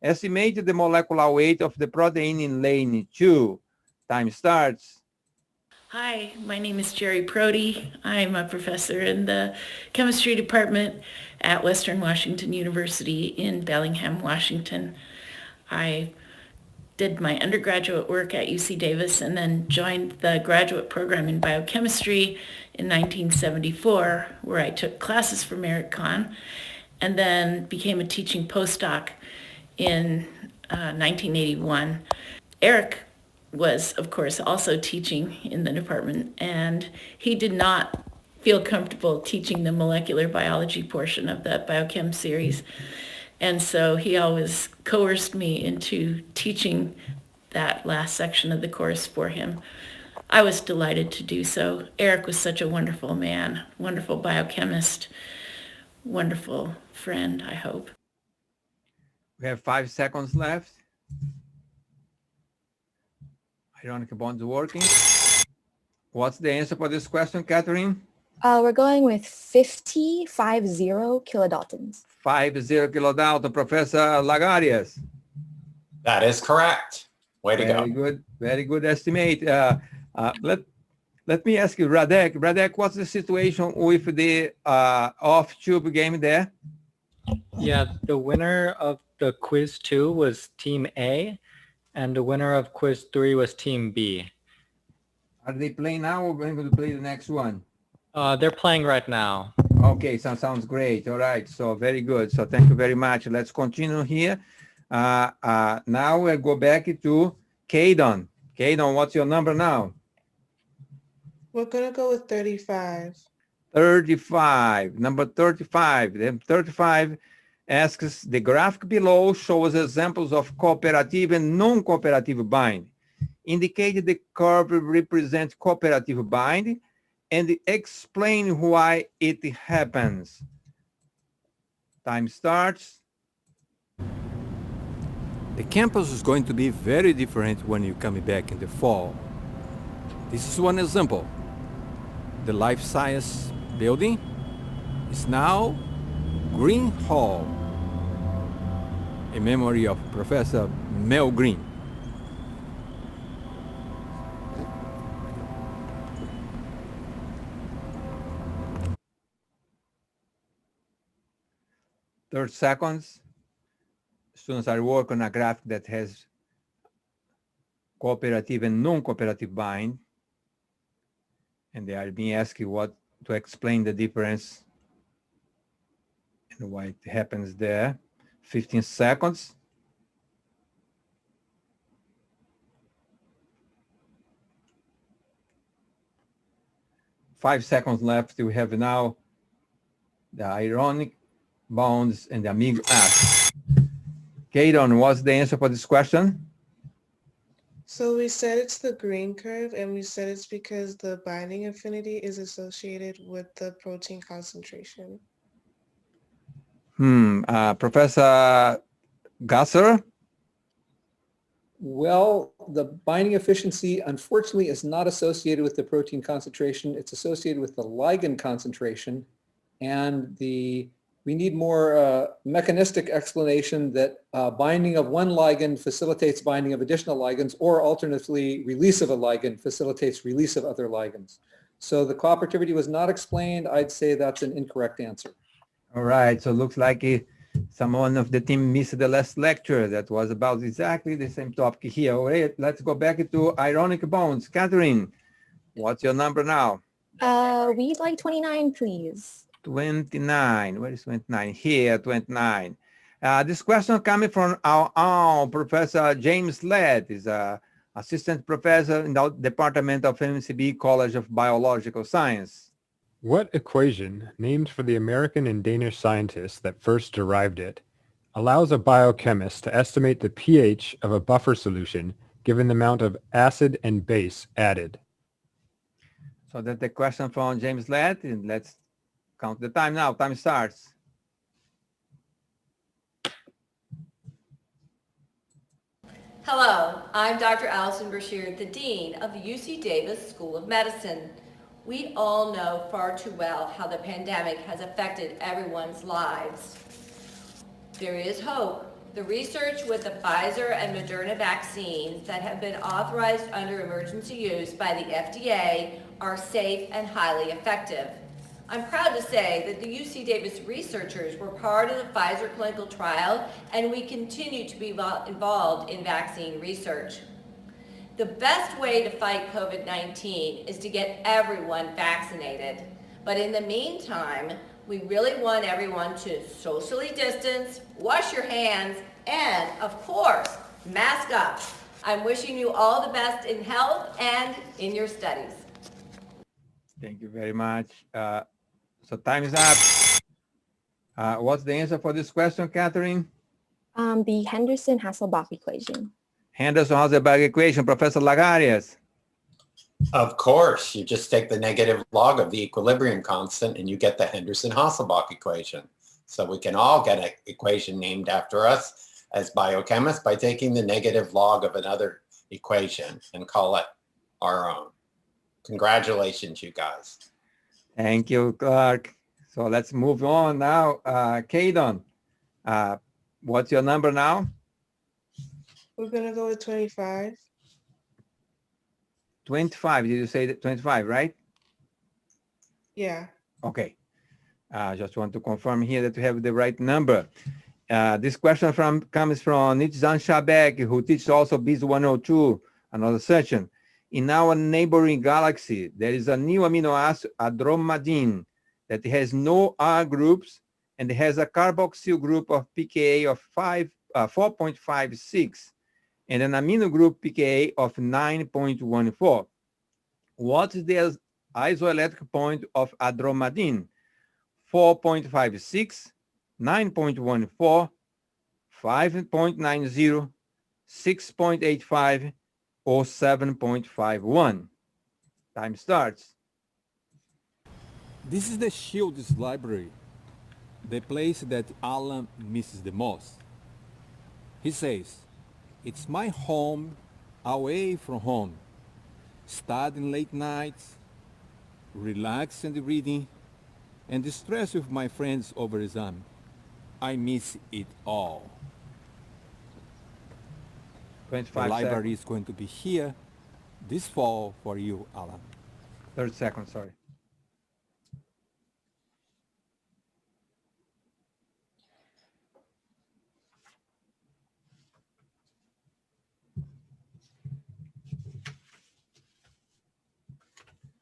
Estimated the molecular weight of the protein in lane 2. Time starts. Hi, my name is Jerry Prody. I'm a professor in the chemistry department at Western Washington University in Bellingham, Washington. I did my undergraduate work at UC Davis and then joined the graduate program in biochemistry in 1974, where I took classes from Eric Conn, and then became a teaching postdoc in 1981. Eric was, of course, also teaching in the department, and he did not feel comfortable teaching the molecular biology portion of that biochem series. And so he always coerced me into teaching that last section of the course for him. I was delighted to do so. Eric was such a wonderful man, wonderful biochemist, wonderful friend, I hope. We have 5 seconds left. Ironic bonds working. What's the answer for this question, Catherine? We're going with 50 kilodaltons. 50 kilodalton. Professor Lagarias. That is correct. Way to go. Very good estimate. Let me ask you, Radek. Radek, what's the situation with the off-tube game there? Yeah, the winner of the quiz 2 was team A, and the winner of quiz 3 was team B. Are they playing now or going to play the next one? They're playing right now. Okay, so sounds great. All right, so very good. So thank you very much. Let's continue here. Now we'll go back to Kadon. Kadon, what's your number now? We're going to go with 35. 35, number 35. Then 35 asks, the graphic below shows examples of cooperative and non-cooperative binding. Indicate the curve represents cooperative binding and explain why it happens. Time starts. The campus is going to be very different when you come back in the fall. This is one example. The Life Science building is now Green Hall, in memory of Professor Mel Green. Third seconds. Students are working on a graph that has cooperative and non-cooperative bind. And they are being asked what to explain the difference and why it happens there. 15 seconds. Five seconds left. We have now the ironic bonds and the amigo acid. Kaden, what's the answer for this question? So we said it's the green curve, and we said it's because the binding affinity is associated with the protein concentration. Professor Gasser? Well, the binding efficiency, unfortunately, is not associated with the protein concentration. It's associated with the ligand concentration. And we need more mechanistic explanation that binding of one ligand facilitates binding of additional ligands, or alternatively, release of a ligand facilitates release of other ligands. So the cooperativity was not explained. I'd say that's an incorrect answer. All right, so it looks like someone of the team missed the last lecture that was about exactly the same topic here. All right, let's go back to ironic bonds. Catherine, what's your number now? We'd like 29, please. 29. Where is 29? Here, 29. This question coming from our own Professor James Leal, is assistant professor in the Department of MCB College of Biological Science. What equation, named for the American and Danish scientists that first derived it, allows a biochemist to estimate the pH of a buffer solution given the amount of acid and base added? So that's the question from James Leal. Let's count the time now. Time starts. Hello, I'm Dr. Allison Bashir, the Dean of the UC Davis School of Medicine. We all know far too well how the pandemic has affected everyone's lives. There is hope. The research with the Pfizer and Moderna vaccines that have been authorized under emergency use by the FDA are safe and highly effective. I'm proud to say that the UC Davis researchers were part of the Pfizer clinical trial, and we continue to be involved in vaccine research. The best way to fight COVID-19 is to get everyone vaccinated. But in the meantime, we really want everyone to socially distance, wash your hands, and of course, mask up. I'm wishing you all the best in health and in your studies. Thank you very much. So time is up. What's the answer for this question, Catherine? The Henderson-Hasselbalch equation. Henderson-Hasselbalch equation, Professor Lagarius. Of course, you just take the negative log of the equilibrium constant and you get the Henderson-Hasselbalch equation. So we can all get an equation named after us as biochemists by taking the negative log of another equation and call it our own. Congratulations, you guys. Thank you, Clark. So let's move on now. Kaden, what's your number now? We're going to go with 25. 25. Did you say that 25, right? Yeah. Okay. Just want to confirm here that we have the right number. This question comes from Nitzan Shabek, who teaches also BIS 102, another section. In our neighboring galaxy, there is a new amino acid, adromadine, that has no R groups and has a carboxyl group of pKa of 4.56 and an amino group pKa of 9.14. What is the isoelectric point of adromadine? 4.56, 9.14, 5.90, 6.85, or 7.51. Time starts. This is the Shields library, the place that Alan misses the most. He says, "It's my home, away from home. Studying late nights, relax and reading, and the stress with my friends over exam. I miss it all." 25 The library seconds. is going to be here this fall for you, Alan. 30 seconds, sorry.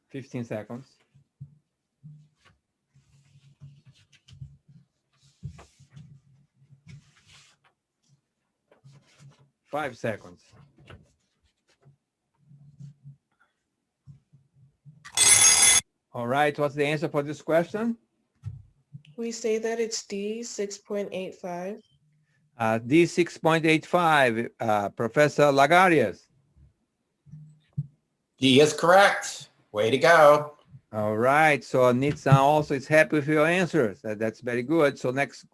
15 seconds. 5 seconds. All right, what's the answer for this question? We say that it's D, 6.85. D 6.85, Professor Lagarius. D is correct. Way to go. All right, so Nitsan also is happy with your answers. That's very good. So next,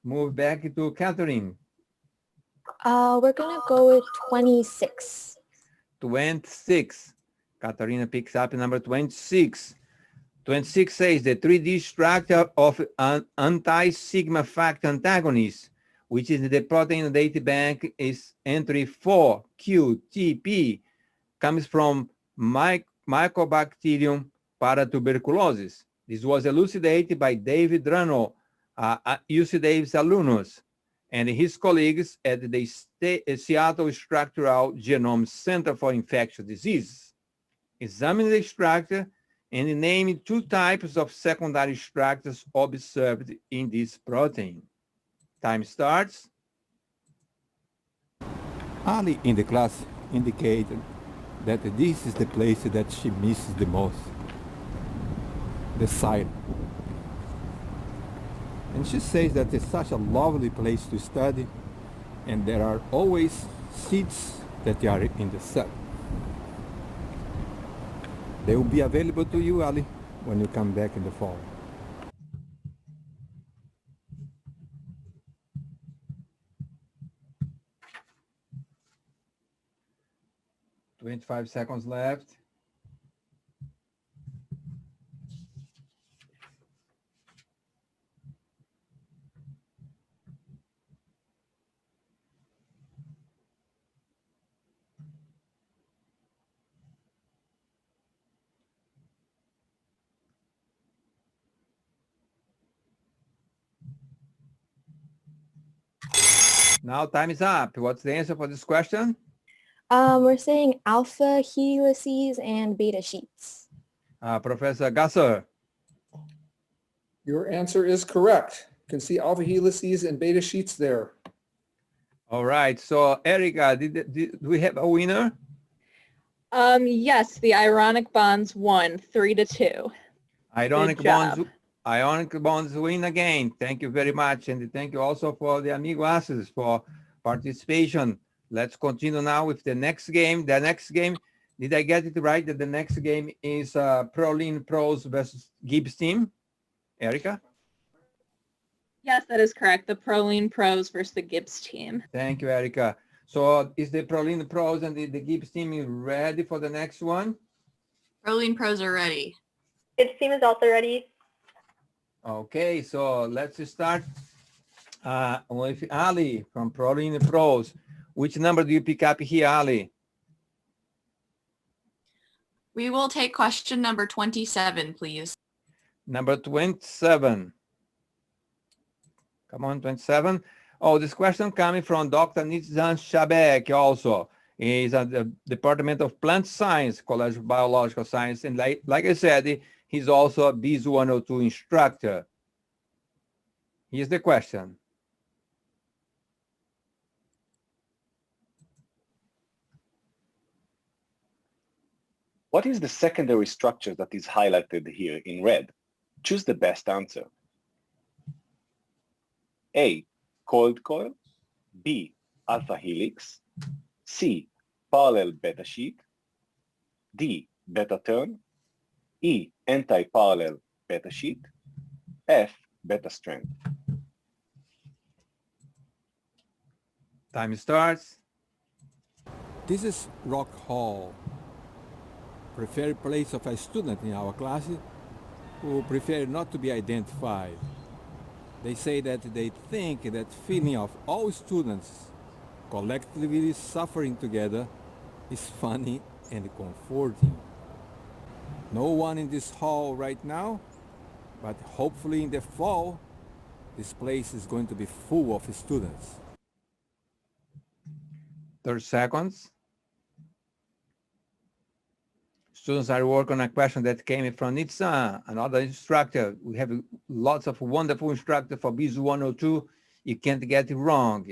move back to Catherine. We're gonna go with 26. 26. Katarina picks up number 26. 26 says the 3D structure of an anti-sigma factor antagonist, which is in the protein data bank, is entry 4QTP, comes from Mycobacterium paratuberculosis. This was elucidated by David Drano, UC Davis alumnus, and his colleagues at the Seattle Structural Genome Center for Infectious Diseases. Examine the structure and name 2 types of secondary structures observed in this protein. Time starts. Ali in the class indicated that this is the place that she misses the most, the site. And she says that it's such a lovely place to study, and there are always seats that are in the sun. They will be available to you, Ali, when you come back in the fall. $25 seconds left. Now time is up. What's the answer for this question? We're saying alpha helices and beta sheets. Professor Gasser. Your answer is correct. You can see alpha helices and beta sheets there. All right. So Erica, do we have a winner? Yes, the ironic bonds won 3-2. Ionic bonds win again. Thank you very much. And thank you also for the Amigo Aces for participation. Let's continue now with the next game. The next game, did I get it right that the next game is Proline Pros versus Gibbs team? Erica? Yes, that is correct. The Proline Pros versus the Gibbs team. Thank you, Erica. So is the Proline Pros and the Gibbs team ready for the next one? Proline Pros are ready. Gibbs team is also ready. Okay, so let's start with Ali from Proline Pros. Which number do you pick up here, Ali? We will take question number 27, please. Number 27. Come on, 27. Oh, this question coming from Dr. Nizam Shabek also. He's at the Department of Plant Science, College of Biological Science. And like I said, he's also a BIS 102 instructor. Here's the question. What is the secondary structure that is highlighted here in red? Choose the best answer. A, coiled coil. B, alpha helix. C, parallel beta sheet. D, beta turn. E, anti-parallel beta sheet. F, beta strand. Time starts. This is Rock Hall, preferred place of a student in our class who prefer not to be identified. They say that they think that feeling of all students collectively suffering together is funny and comforting. No one in this hall right now, but hopefully in the fall, this place is going to be full of students. 30 seconds. students are working on a question that came from Nitsan, another instructor. We have lots of wonderful instructors for BIS 102. You can't get it wrong.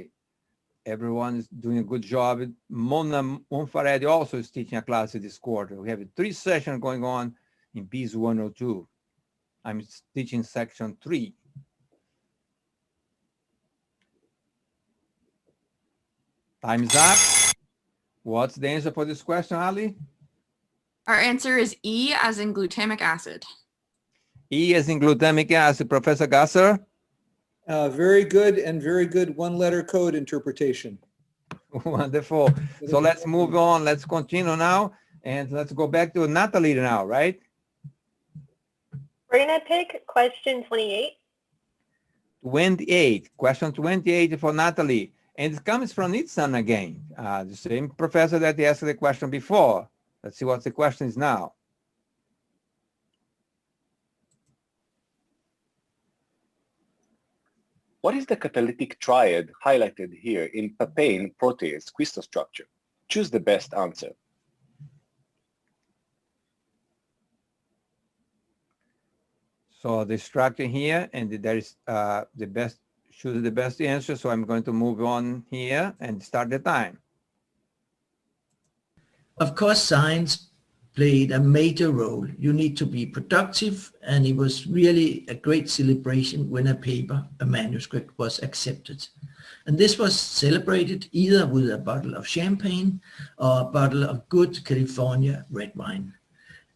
Everyone is doing a good job. Mona Monfaredi also is teaching a class this quarter. We have 3 sessions going on in BIS 102. I'm teaching section 3. Time's up. What's the answer for this question, Ali? Our answer is E as in glutamic acid. E as in glutamic acid. Professor Gasser? Very good and very good one-letter code interpretation. Wonderful. So let's move on. Let's continue now. And let's go back to Natalie now, right? We're going to pick question 28. 28. Question 28 for Natalie. And it comes from Nitsan again. The same professor that asked the question before. Let's see what the question is now. What is the catalytic triad highlighted here in papain protease crystal structure? Choose the best answer. So the structure here, and there is the best, choose the best answer. So I'm going to move on here and start the time. Of course, science played a major role. You need to be productive, and it was really a great celebration when a manuscript was accepted. And this was celebrated either with a bottle of champagne or a bottle of good California red wine.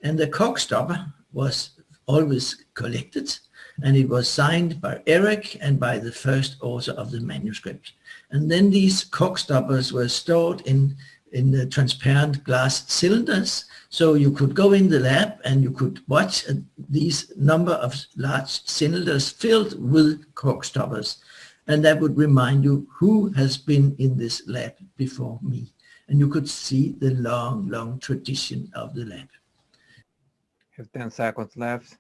And the cork stopper was always collected, and it was signed by Eric and by the first author of the manuscript. And then these cork stoppers were stored in the transparent glass cylinders, so you could go in the lab and you could watch these number of large cylinders filled with cork stoppers, and that would remind you who has been in this lab before me, and you could see the long tradition of the lab. Have 10 seconds left.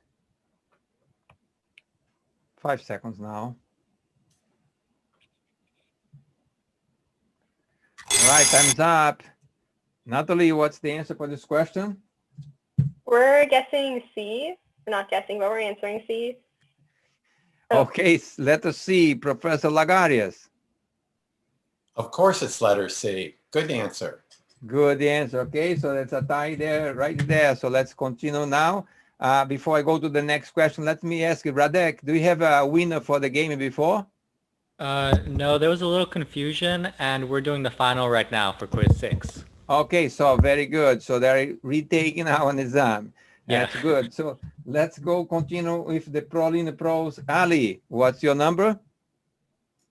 5 seconds now. All right, time's up. Natalie, what's the answer for this question? We're guessing C. We're not guessing, but we're answering C. Okay, let us see. Professor Lagarius. Of course it's letter C. Good answer. Good answer. Okay, so that's a tie there, right there. So let's continue now. Before I go to the next question, let me ask you, Radek, do you have a winner for the game before? No, there was a little confusion, and we're doing the final right now for quiz 6. Okay, so very good. So they're retaking our exam. Yeah. That's good. So let's go continue with the Proline Pros. Ali, what's your number?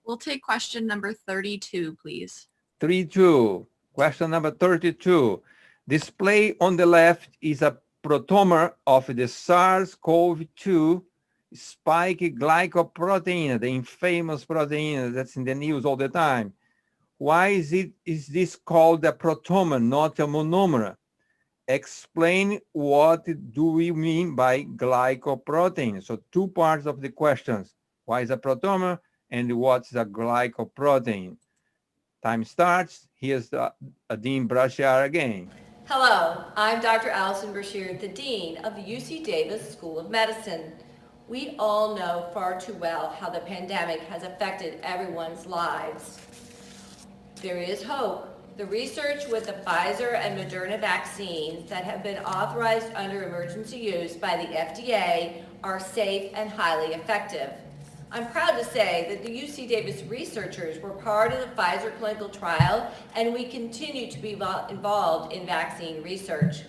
We'll take question number 32, please. 32. Question number 32. Display on the left is a protomer of the SARS-CoV-2 spike glycoprotein, the infamous protein that's in the news all the time. Why is this called a protomer, not a monomer? Explain what do we mean by glycoprotein. So 2 parts of the questions. Why is a protomer and what's a glycoprotein? Time starts. Here's Dean Brashiar again. Hello, I'm Dr. Allison Brashear, the Dean of the UC Davis School of Medicine. We all know far too well how the pandemic has affected everyone's lives. There is hope. The research with the Pfizer and Moderna vaccines that have been authorized under emergency use by the FDA are safe and highly effective. I'm proud to say that the UC Davis researchers were part of the Pfizer clinical trial, and we continue to be involved in vaccine research.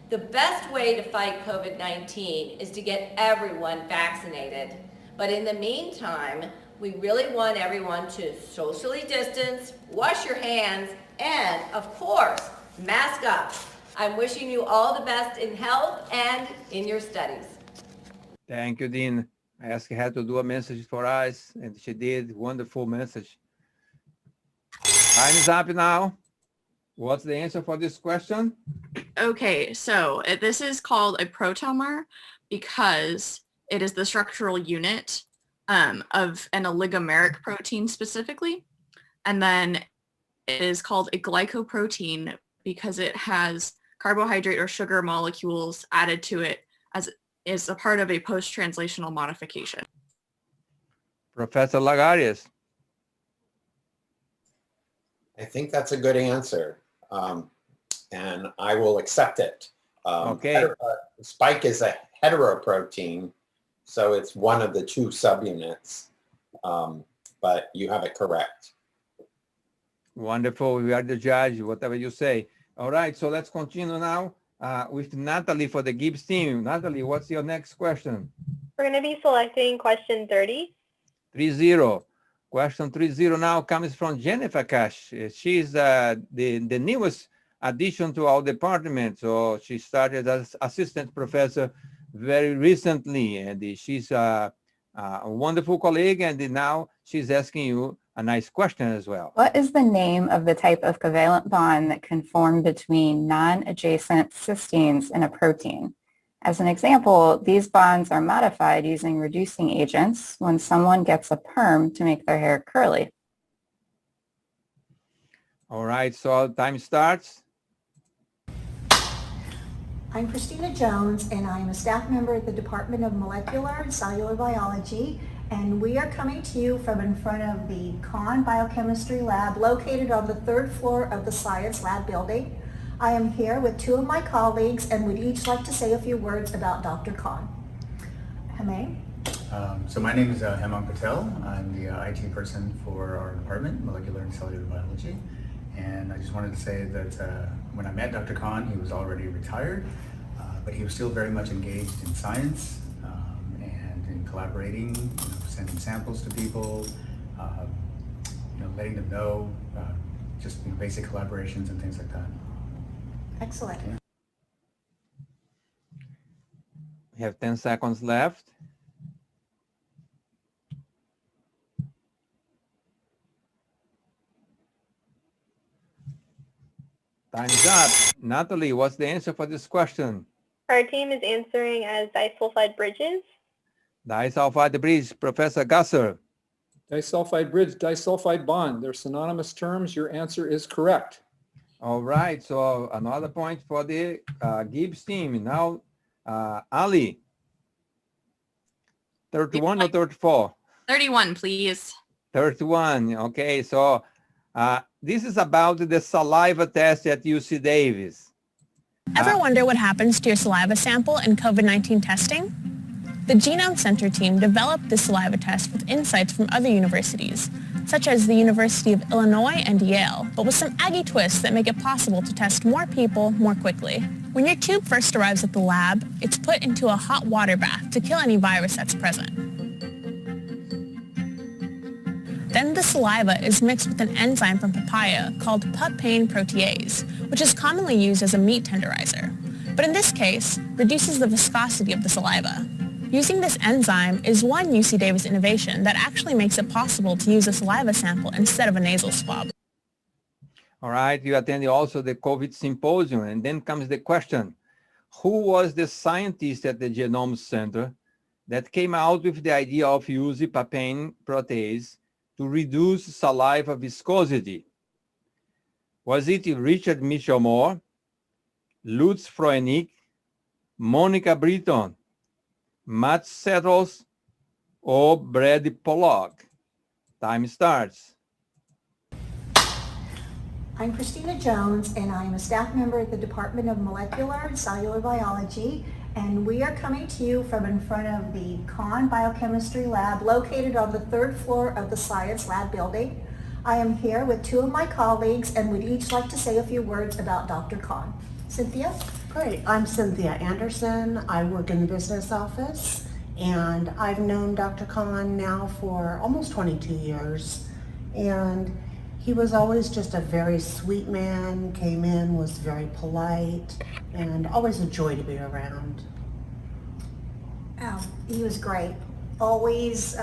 The best way to fight COVID-19 is to get everyone vaccinated. But in the meantime, we really want everyone to socially distance, wash your hands, and of course, mask up. I'm wishing you all the best in health and in your studies. Thank you, Dean. I asked her to do a message for us, and she did. Wonderful message. Time is up now. What's the answer for this question? Okay, so this is called a protomer because it is the structural unit of an oligomeric protein specifically. And then it is called a glycoprotein because it has carbohydrate or sugar molecules added to it as a part of a post-translational modification. Professor Lagarius. I think that's a good answer, and I will accept it. Okay. Spike is a heteroprotein, so it's one of the two subunits, but you have it correct. Wonderful. We are the judge, whatever you say. All right, so let's continue now with Natalie for the Gibbs team. Natalie, what's your next question? We're going to be selecting question 30. 3-0. Question 3-0 now comes from Jennifer Cash. She's the newest addition to our department. So she started as assistant professor very recently, and she's a wonderful colleague, and now she's asking you a nice question as well. What is the name of the type of covalent bond that can form between non-adjacent cysteines in a protein? As an example, these bonds are modified using reducing agents when someone gets a perm to make their hair curly. All right, so time starts. I'm Christina Jones, and I'm a staff member at the Department of Molecular and Cellular Biology, and we are coming to you from in front of the Conn Biochemistry Lab located on the 3rd floor of the Science Lab building. I am here with two of my colleagues, and we'd each like to say a few words about Dr. Conn. Hemang? So my name is Hemang Patel. I'm the IT person for our department, Molecular and Cellular Biology. And I just wanted to say that when I met Dr. Conn, he was already retired, but he was still very much engaged in science and in collaborating, sending samples to people, letting them know, just basic collaborations and things like that. Excellent. We have 10 seconds left. Time's up. Natalie, what's the answer for this question? Our team is answering as disulfide bridges. Disulfide bridge, Professor Gasser. Disulfide bridge, disulfide bond. They're synonymous terms. Your answer is correct. All right, so another point for the Gibbs team. Now, Ali, 31 or 34? 31, please. 31, okay, so this is about the saliva test at UC Davis. Ever wonder what happens to your saliva sample in COVID-19 testing? The Genome Center team developed the saliva test with insights from other universities, such as the University of Illinois and Yale, but with some Aggie twists that make it possible to test more people more quickly. When your tube first arrives at the lab, it's put into a hot water bath to kill any virus that's present. Then the saliva is mixed with an enzyme from papaya called papain protease, which is commonly used as a meat tenderizer, but in this case, reduces the viscosity of the saliva. Using this enzyme is one UC Davis innovation that actually makes it possible to use a saliva sample instead of a nasal swab. All right, you attended also the COVID symposium, and then comes the question, who was the scientist at the Genome Center that came out with the idea of using papain protease to reduce saliva viscosity? Was it Richard Mitchell Moore, Lutz Froenig, Monica Britton, Matt Settles, or Brad Pollock? Time starts. I'm Christina Jones, and I'm a staff member at the Department of Molecular and Cellular Biology, and we are coming to you from in front of the Conn Biochemistry Lab located on the 3rd floor of the Science Lab building. I am here with two of my colleagues, and we'd each like to say a few words about Dr. Conn. Cynthia? Great. I'm Cynthia Anderson. I work in the business office, and I've known Dr. Conn now for almost 22 years. And he was always just a very sweet man, came in, was very polite, and always a joy to be around. He was great. Always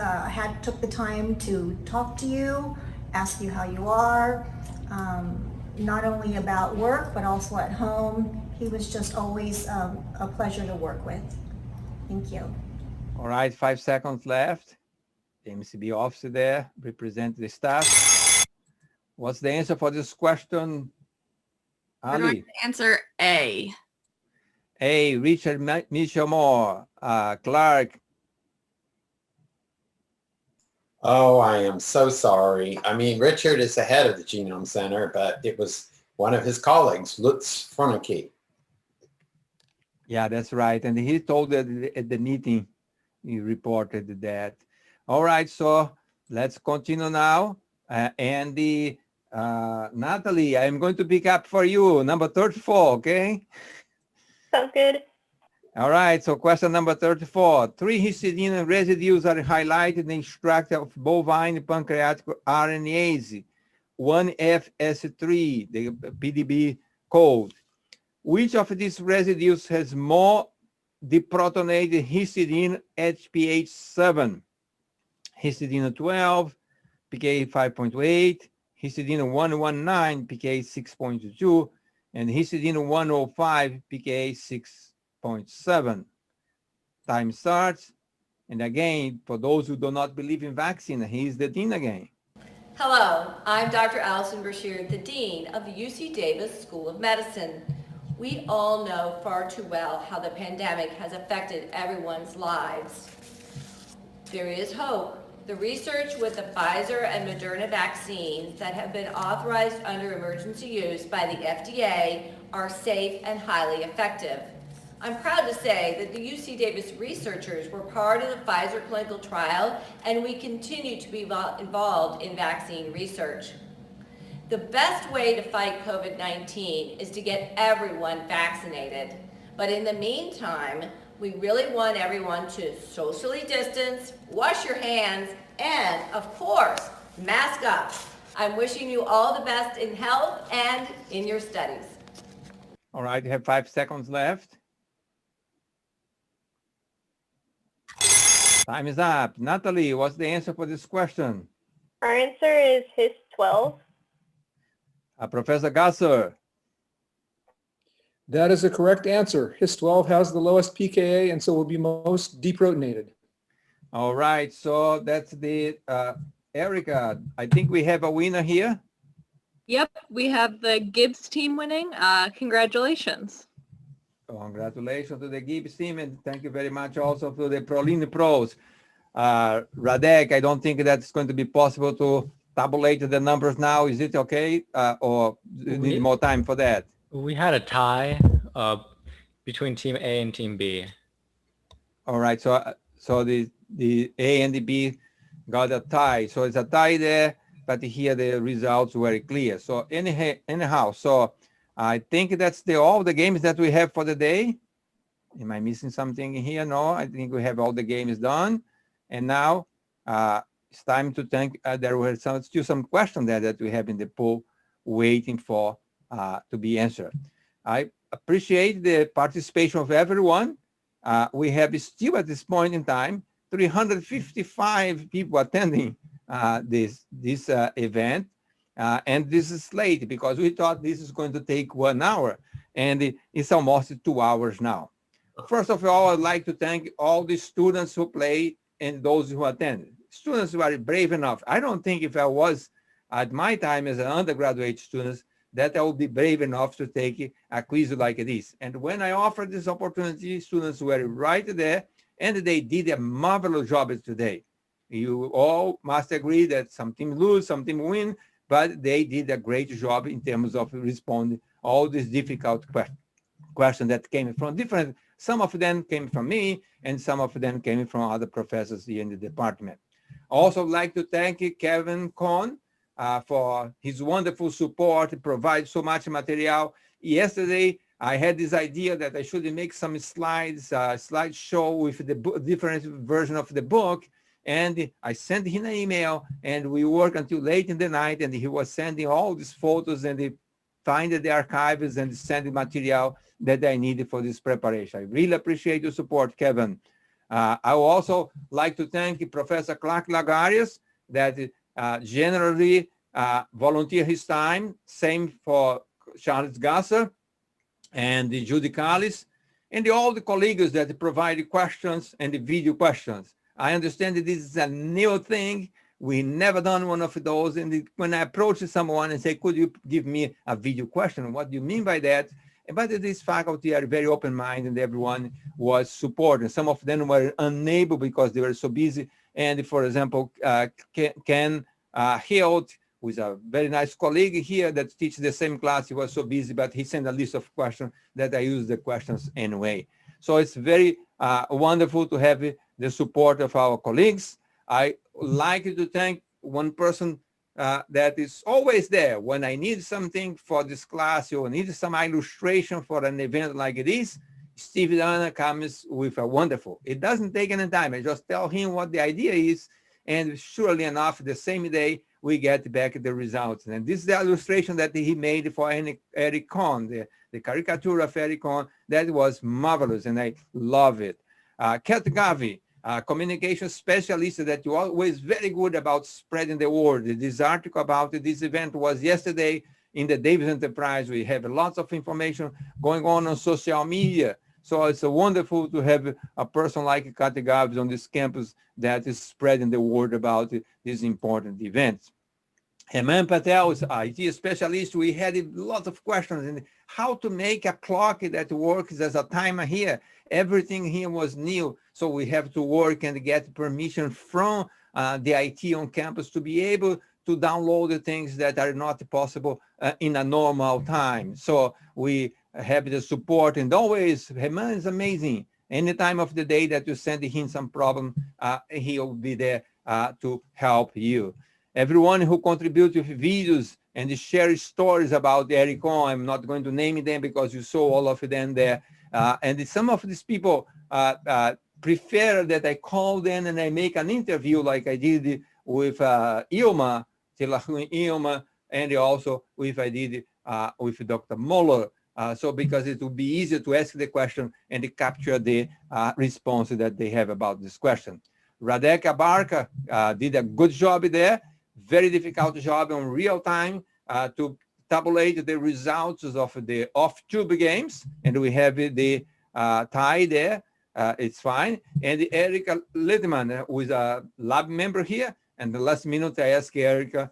took the time to talk to you, ask you how you are, not only about work, but also at home. He was just always a pleasure to work with. Thank you. All right, 5 seconds left. The MCB officer there represent the staff. What's the answer for this question? We're going Ali. to answer A. A, Richard Mitchell Moore. Clark. Oh, I am so sorry. I mean, Richard is the head of the Genome Center, but it was one of his colleagues, Lutz Frönicke. Yeah, that's right. And he told that at the meeting, he reported that. All right, so let's continue now. Natalie, I'm going to pick up for you, number 34, okay? Sounds good. All right, so question number 34. 3 histidine residues are highlighted in the extract of bovine pancreatic RNase, 1FS3, the PDB code. Which of these residues has more deprotonated histidine HPH7? Histidine 12, pK 5.8, histidine 119, pK 6.2, and histidine 105, pK 6.7. Time starts. And again, for those who do not believe in vaccine, here's the dean again. Hello, I'm Dr. Allison Brashear, the Dean of the UC Davis School of Medicine. We all know far too well how the pandemic has affected everyone's lives. There is hope. The research with the Pfizer and Moderna vaccines that have been authorized under emergency use by the FDA are safe and highly effective. I'm proud to say that the UC Davis researchers were part of the Pfizer clinical trial, and we continue to be involved in vaccine research. The best way to fight COVID-19 is to get everyone vaccinated. But in the meantime, we really want everyone to socially distance, wash your hands, and of course, mask up. I'm wishing you all the best in health and in your studies. All right, you have 5 seconds left. Time is up. Natalie, what's the answer for this question? Our answer is HIS 12. Professor Gasser. That is a correct answer. HIS-12 has the lowest pKa and so will be most deprotonated. All right, so that's the, Erica, I think we have a winner here. Yep, we have the Gibbs team winning. Congratulations. Congratulations to the Gibbs team, and thank you very much also to the Prolini Pros. Radek, I don't think that's going to be possible to tabulate the numbers now. Is it okay, or do you need more time for that? We had a tie between Team A and Team B. All right, so the A and the B got a tie. So it's a tie there, but here the results were clear. So anyhow, so I think that's all the games that we have for the day. Am I missing something here? No, I think we have all the games done. And now it's time to thank, there were still some questions there that we have in the poll waiting for to be answered. I appreciate the participation of everyone. We have still at this point in time 355 people attending this event, and this is late because we thought this is going to take 1 hour, and it's almost 2 hours now. First of all, I'd like to thank all the students who played and those who attended. Students who are brave enough. I don't think if I was at my time as an undergraduate student that I would be brave enough to take a quiz like this. And when I offered this opportunity, students were right there, and they did a marvelous job today. You all must agree that some teams lose, some teams win, but they did a great job in terms of responding all these difficult questions that came from different. Some of them came from me, and some of them came from other professors here in the department. I also like to thank Kevin Conn for his wonderful support, provide so much material. Yesterday, I had this idea that I should make some slides, slideshow with the different version of the book. And I sent him an email, and we worked until late in the night, and he was sending all these photos, and he find the archives and send the material that I needed for this preparation. I really appreciate your support, Kevin. I would also like to thank Professor Clark Lagarius that generally volunteer his time. Same for Charles Gasser and Judy Callis and all the colleagues that provide questions and the video questions. I understand that this is a new thing. We never done one of those. And when I approach someone and say, could you give me a video question? What do you mean by that? But this faculty are very open-minded and everyone was supporting. Some of them were unable because they were so busy. And for example, Ken Hilt, who is a very nice colleague here that teaches the same class, he was so busy, but he sent a list of questions that I use the questions anyway. So it's very wonderful to have the support of our colleagues. I like to thank one person that is always there when I need something for this class or need some illustration for an event like this. Steve Dana comes with a wonderful. It doesn't take any time. I just tell him what the idea is, and surely enough, the same day we get back the results. And this is the illustration that he made for Eric Conn, the caricature of Eric Conn. That was marvelous, and I love it. Kat Gavi, communication specialist that you always very good about spreading the word. This article about this event was yesterday in the Davis Enterprise. We have lots of information going on social media. So it's wonderful to have a person like Kat Gavi on this campus that is spreading the word about these important events. Heman Patel is IT specialist. We had lots of questions on how to make a clock that works as a timer here. Everything here was new, so we have to work and get permission from the IT on campus to be able to download the things that are not possible in a normal time. So we have the support, and always, Heman is amazing. Any time of the day that you send him some problem, he'll be there to help you. Everyone who contributes with videos and share stories about Eric Conn, I'm not going to name them because you saw all of them there. And some of these people prefer that I call them and I make an interview like I did with Ilma, and also I did with Dr. Moeller. So because it will be easier to ask the question and capture the response that they have about this question. Radeka Barker did a good job there. Very difficult job on real time to tabulate the results of the off-tube games. And we have the tie there. It's fine. And Erica Littman, who is a lab member here. And the last minute, I asked Erica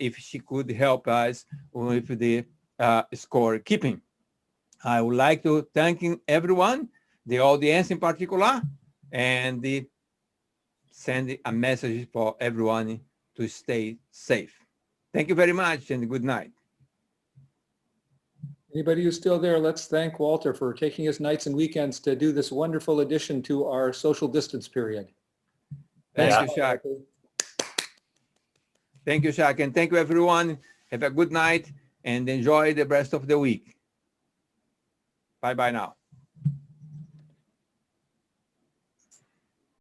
if she could help us with the score keeping. I would like to thank everyone, the audience in particular, and send a message for everyone to stay safe. Thank you very much and good night. Anybody who's still there, let's thank Walter for taking his nights and weekends to do this wonderful addition to our social distance period. Thank you, Shaq. Thank you, Shaq, and thank you, everyone. Have a good night and enjoy the rest of the week. Bye-bye now.